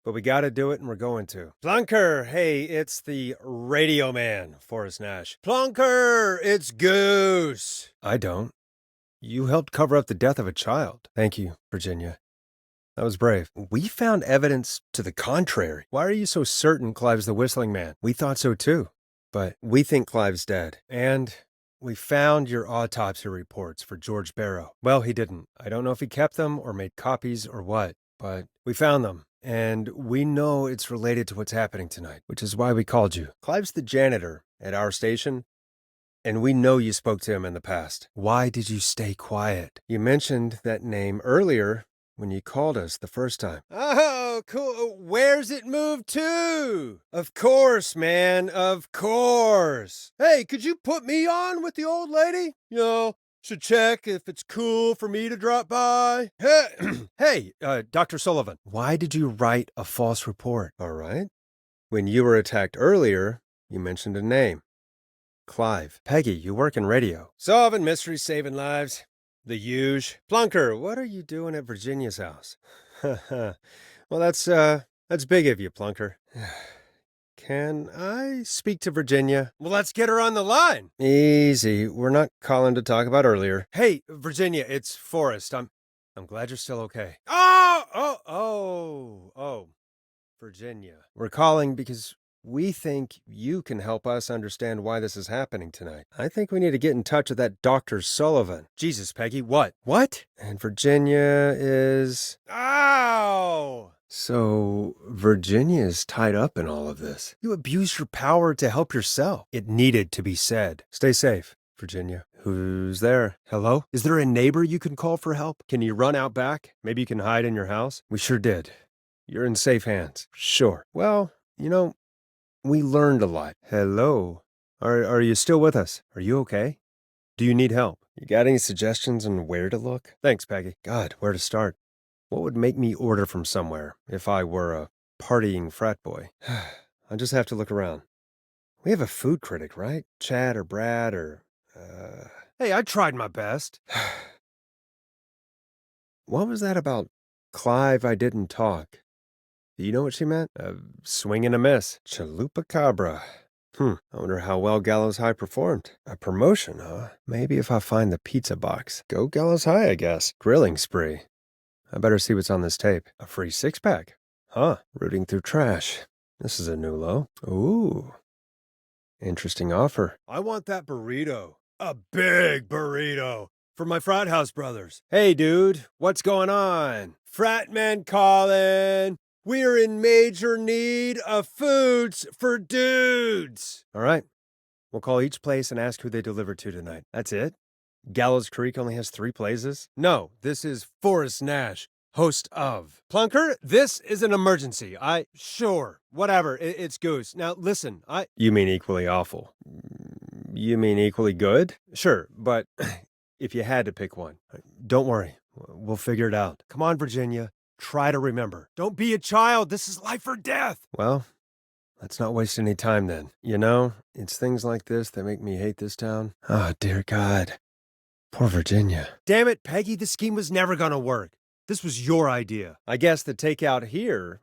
But we gotta do it, and we're going to. Plunker, hey, it's the radio man, Forrest Nash. Plunker, it's Goose. I don't. You helped cover up the death of a child. Thank you, Virginia. That was brave. We found evidence to the contrary. Why are you so certain Clive's the Whistling Man? We thought so too. But we think Clive's dead. And we found your autopsy reports for George Barrow. Well, he didn't. I don't know if he kept them or made copies or what, but we found them. And we know it's related to what's happening tonight, which is why we called you. Clive's the janitor at our station, and we know you spoke to him in the past. Why did you stay quiet? You mentioned that name earlier when you called us the first time. Oh, cool. Where's it moved to? Of course, man. Of course. Hey, could you put me on with the old lady? Should check if it's cool for me to drop by. Hey, Dr. Sullivan. Why did you write a false report? All right. When you were attacked earlier, you mentioned a name. Clive. Peggy, you work in radio. Solving mysteries, saving lives. The huge. Plunker, what are you doing at Virginia's house? Well, that's big of you, Plunker. Can I speak to Virginia? Well, let's get her on the line. Easy. We're not calling to talk about earlier. Hey, Virginia, it's Forrest. I'm glad you're still okay. Oh, Virginia. We're calling because we think you can help us understand why this is happening tonight. I think we need to get in touch with that Dr. Sullivan. Jesus, Peggy, what? What? And Virginia is... Ow! So, Virginia is tied up in all of this. You abused your power to help yourself. It needed to be said. Stay safe, Virginia. Who's there? Hello? Is there a neighbor you can call for help? Can you run out back? Maybe you can hide in your house? We sure did. You're in safe hands. Sure. Well, we learned a lot. Hello? Are you still with us? Are you okay? Do you need help? You got any suggestions on where to look? Thanks, Peggy. God, where to start? What would make me order from somewhere if I were a partying frat boy? I just have to look around. We have a food critic, right? Chad or Brad or... Hey, I tried my best. What was that about Clive I didn't talk? Do you know what she meant? Swing and a miss. Chalupa cabra. I wonder how well Gallows High performed. A promotion, huh? Maybe if I find the pizza box. Go Gallows High, I guess. Grilling spree. I better see what's on this tape. A free six-pack. Huh. Rooting through trash. This is a new low. Ooh. Interesting offer. I want that burrito. A big burrito. For my frat house brothers. Hey, dude. What's going on? Frat men calling. We're in major need of foods for dudes. All right. We'll call each place and ask who they deliver to tonight. That's it? Gallows Creek only has 3 places? No, this is Forrest Nash, host of. Plunker, this is an emergency. Sure, whatever, it's Goose. Now, listen, You mean equally awful. You mean equally good? Sure, but if you had to pick one. Don't worry. We'll figure it out. Come on, Virginia. Try to remember. Don't be a child. This is life or death. Well, let's not waste any time then. You know, it's things like this that make me hate this town. Oh, dear God. Poor Virginia. Damn it, Peggy, the scheme was never gonna work. This was your idea. I guess the takeout here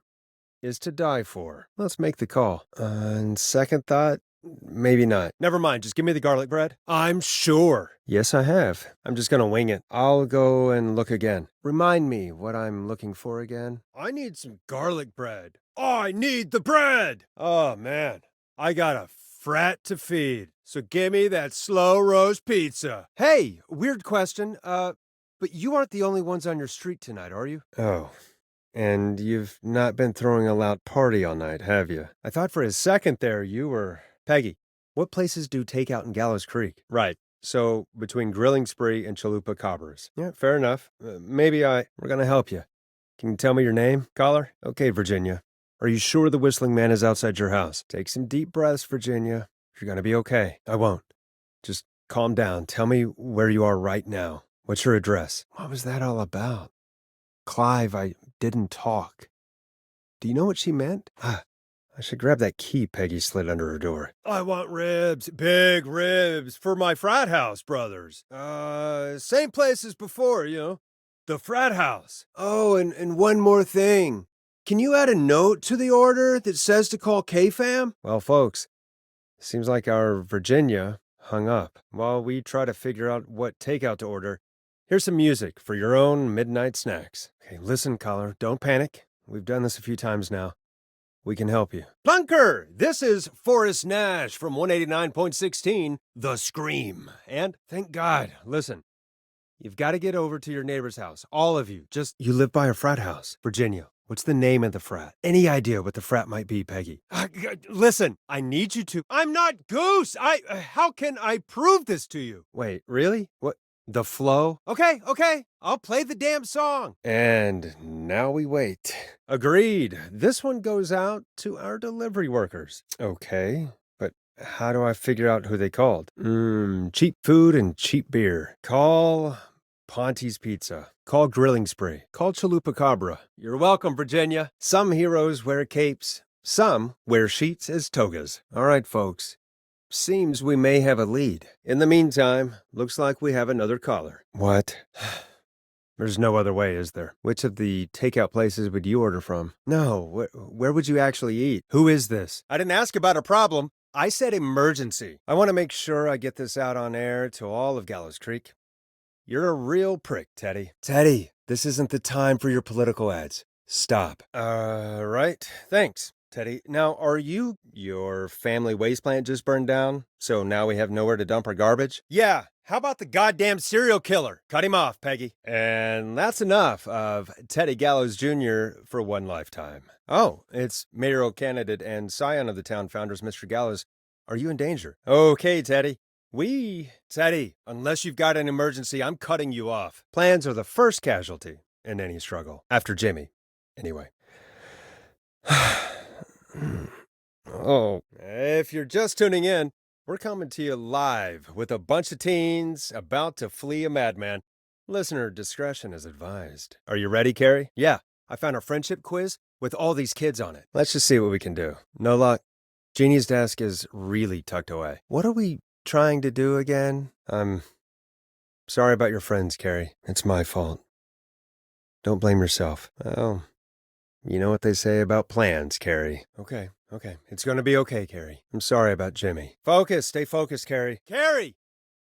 is to die for. Let's make the call. On second thought, maybe not. Never mind, just give me the garlic bread. I'm sure. Yes, I have. I'm just gonna wing it. I'll go and look again. Remind me what I'm looking for again. I need some garlic bread. I need the bread! Oh, man. I got a frat to feed. So give me that slow roast pizza. Hey, weird question. But you aren't the only ones on your street tonight, are you? Oh. And you've not been throwing a loud party all night, have you? I thought for a second there you were... Peggy, what places do takeout in Gallows Creek? Right. So, between Grilling Spree and Chalupa Cabras. Yeah, fair enough. We're gonna help you. Can you tell me your name, caller? Okay, Virginia. Are you sure the Whistling Man is outside your house? Take some deep breaths, Virginia. You're gonna be okay. I won't. Just calm down. Tell me where you are right now. What's your address? What was that all about? Clive, I didn't talk. Do you know what she meant? I should grab that key Peggy slid under her door. I want ribs, big ribs, for my frat house brothers. Same place as before, you know. The frat house. Oh, and one more thing. Can you add a note to the order that says to call K-Fam? Well, folks, seems like our Virginia hung up. While we try to figure out what takeout to order, here's some music for your own midnight snacks. Okay, listen, caller, don't panic. We've done this a few times now. We can help you. Plunker, this is Forrest Nash from 189.16, The Scream. And thank God, listen, you've got to get over to your neighbor's house. All of you. You live by a frat house. Virginia, what's the name of the frat? Any idea what the frat might be, Peggy? Listen, I need you to. I'm not Goose. How can I prove this to you? Wait, really? What? The flow? Okay. I'll play the damn song. And now we wait. Agreed. This one goes out to our delivery workers. Okay, but how do I figure out who they called? Cheap food and cheap beer. Call Ponte's Pizza. Call Grilling Spree. Call Chalupa Cabra. You're welcome, Virginia. Some heroes wear capes. Some wear sheets as togas. All right, folks. Seems we may have a lead. In the meantime, looks like we have another caller. What? There's no other way, is there? Which of the takeout places would you order from? No, where would you actually eat? Who is this? I didn't ask about a problem. I said emergency. I want to make sure I get this out on air to all of Gallows Creek. You're a real prick, Teddy. Teddy, this isn't the time for your political ads. Stop. Right. Thanks. Teddy, now are your family waste plant just burned down? So now we have nowhere to dump our garbage? Yeah, how about the goddamn serial killer? Cut him off, Peggy. And that's enough of Teddy Gallows Jr. for one lifetime. Oh, it's mayoral candidate and scion of the town founders, Mr. Gallows. Are you in danger? Okay, Teddy. Teddy, unless you've got an emergency, I'm cutting you off. Plans are the first casualty in any struggle. After Jimmy. Anyway. Oh, if you're just tuning in, we're coming to you live with a bunch of teens about to flee a madman. Listener discretion is advised. Are you ready, Carrie? Yeah, I found a friendship quiz with all these kids on it. Let's just see what we can do. No luck. Jeannie's desk is really tucked away. What are we trying to do again? I'm sorry about your friends, Carrie. It's my fault. Don't blame yourself. Well, You know what they say about plans, Carrie. Okay. It's gonna be okay, Carrie. I'm sorry about Jimmy. Focus. Stay focused, Carrie. Carrie!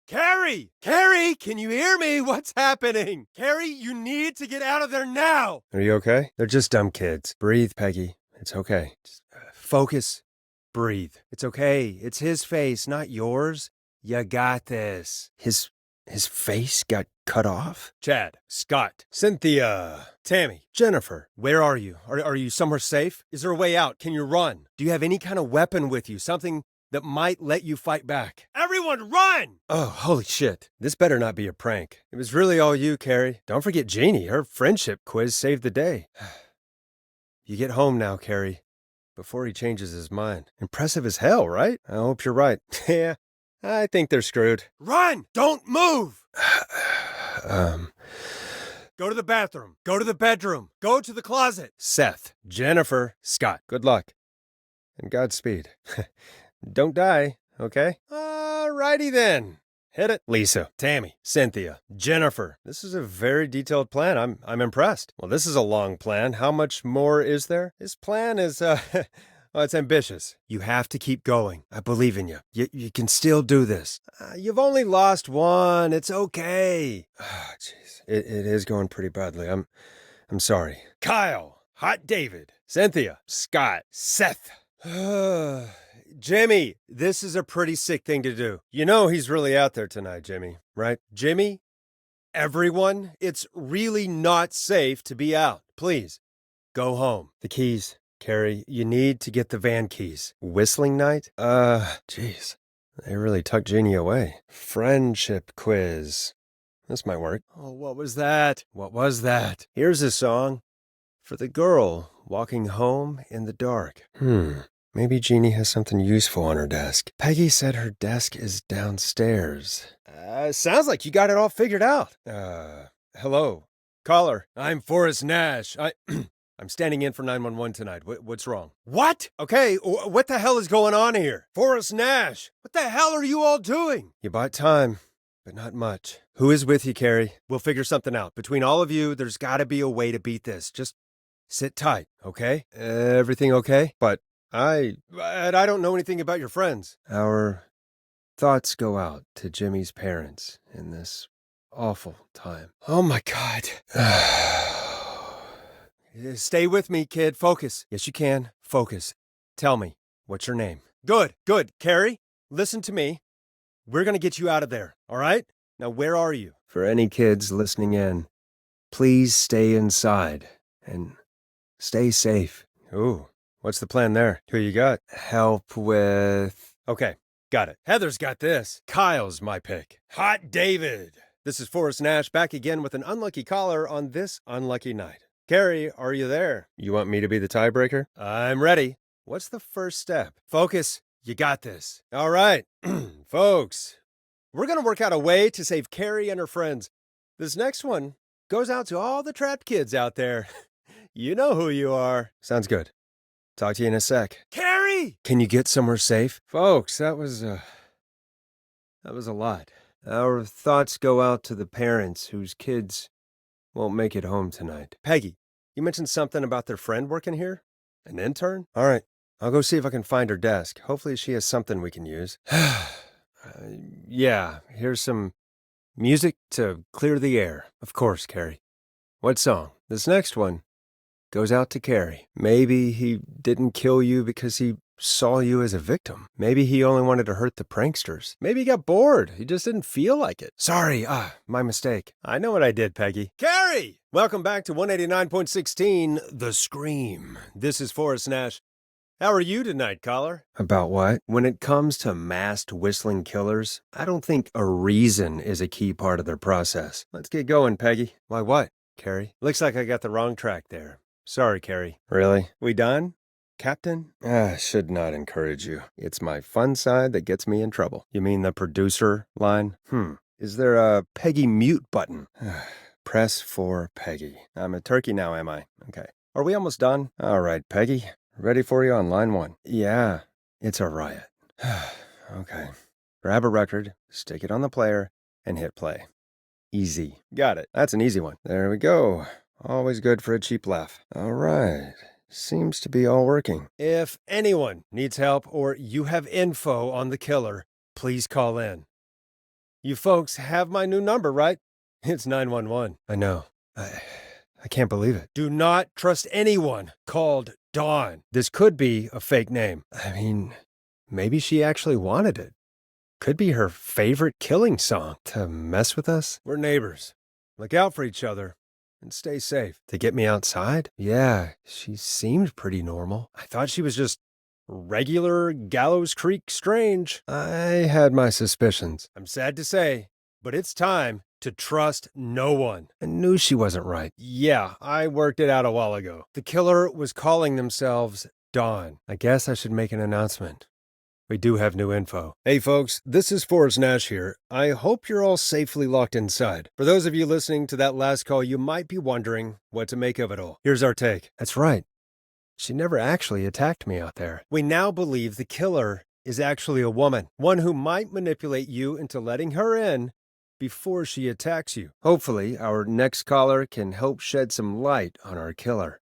Carrie! Carrie, can you hear me? What's happening? Carrie, you need to get out of there now! Are you okay? They're just dumb kids. Breathe, Peggy. It's okay. Just focus. Breathe. It's okay. It's his face, not yours. You got this. His face got cut off? Chad, Scott, Cynthia, Tammy, Jennifer, where are you? Are you somewhere safe? Is there a way out? Can you run? do you have any kind of weapon with you? Something that might let you fight back? Everyone run! Oh, holy shit. This better not be a prank. It was really all you, Carrie. Don't forget Jeannie. Her friendship quiz saved the day. You get home now, Carrie, before he changes his mind. Impressive as hell, right? I hope you're right. Yeah, I think they're screwed. Run! Don't move! um... Go to the bathroom. Go to the bedroom. Go to the closet. Seth, Jennifer, Scott, good luck. And Godspeed. Don't die, okay? Alrighty then. Hit it. Lisa, Tammy, Cynthia, Jennifer. This is a very detailed plan. I'm impressed. Well, this is a long plan. How much more is there? This plan is, well, it's ambitious. You have to keep going. I believe in you. You can still do this. You've only lost one. It's okay. Jeez. It is going pretty badly. I'm sorry. Kyle, Hot David, Cynthia, Scott, Seth. Jimmy, this is a pretty sick thing to do. You know he's really out there tonight, Jimmy, right? Jimmy, everyone, it's really not safe to be out. Please, go home. The keys, Carrie, you need to get the van keys. Whistling night? Jeez. They really tucked Jeannie away. Friendship quiz. This might work. Oh, what was that? What was that? Here's a song for the girl walking home in the dark. Maybe Jeannie has something useful on her desk. Peggy said her desk is downstairs. Sounds like you got it all figured out. Hello. Caller, I'm Forrest Nash. I'm standing in for 911 tonight. What's wrong? What? Okay, what the hell is going on here? Forrest Nash, what the hell are you all doing? You bought time, but not much. Who is with you, Carrie? We'll figure something out. Between all of you, there's got to be a way to beat this. Just sit tight, okay? Everything okay? But I don't know anything about your friends. Our thoughts go out to Jimmy's parents in this awful time. Oh my God. Stay with me, kid. Focus. Yes, you can. Focus. Tell me, what's your name? Good. Carrie, listen to me. We're going to get you out of there, all right? Now, where are you? For any kids listening in, please stay inside and stay safe. Ooh. What's the plan there? Who you got? Help with... Okay, got it. Heather's got this. Kyle's my pick. Hot David. This is Forrest Nash back again with an unlucky caller on this unlucky night. Carrie, are you there? You want me to be the tiebreaker? I'm ready. What's the first step? Focus. You got this. All right, folks. We're going to work out a way to save Carrie and her friends. This next one goes out to all the trapped kids out there. You know who you are. Sounds good. Talk to you in a sec. Carrie! Can you get somewhere safe? Folks, that was a lot. Our thoughts go out to the parents whose kids won't make it home tonight. Peggy, you mentioned something about their friend working here? An intern? All right, I'll go see if I can find her desk. Hopefully she has something we can use. Yeah, here's some music to clear the air. Of course, Carrie. What song? This next one goes out to Carrie. Maybe he didn't kill you because he saw you as a victim. Maybe he only wanted to hurt the pranksters. Maybe he got bored. He just didn't feel like it. Sorry, my mistake. I know what I did, Peggy. Carrie! Welcome back to 189.16, The Scream. This is Forrest Nash. How are you tonight, caller? About what? When it comes to masked whistling killers, I don't think a reason is a key part of their process. Let's get going, Peggy. Why what, Carrie? Looks like I got the wrong track there. Sorry, Carrie. Really? We done? Captain? Should not encourage you. It's my fun side that gets me in trouble. You mean the producer line? Is there a Peggy mute button? Press for Peggy. I'm a turkey now, am I? Okay. Are we almost done? All right, Peggy. Ready for you on line 1. Yeah, it's a riot. Okay. Grab a record, stick it on the player, and hit play. Easy. Got it. That's an easy one. There we go. Always good for a cheap laugh. All right. Seems to be all working. If anyone needs help or you have info on the killer, please call in. You folks have my new number, right? It's 911. I know. I can't believe it. Do not trust anyone called Dawn. This could be a fake name. I mean, maybe she actually wanted it. Could be her favorite killing song. To mess with us? We're neighbors. Look out for each other and stay safe. To get me outside? Yeah, she seemed pretty normal. I thought she was just regular Gallows Creek strange. I had my suspicions. I'm sad to say, but it's time to trust no one. I knew she wasn't right. Yeah, I worked it out a while ago. The killer was calling themselves Dawn. I guess I should make an announcement. We do have new info. Hey folks, this is Forrest Nash here. I hope you're all safely locked inside. For those of you listening to that last call, you might be wondering what to make of it all. Here's our take. That's right. She never actually attacked me out there. We now believe the killer is actually a woman, one who might manipulate you into letting her in before she attacks you. Hopefully, our next caller can help shed some light on our killer.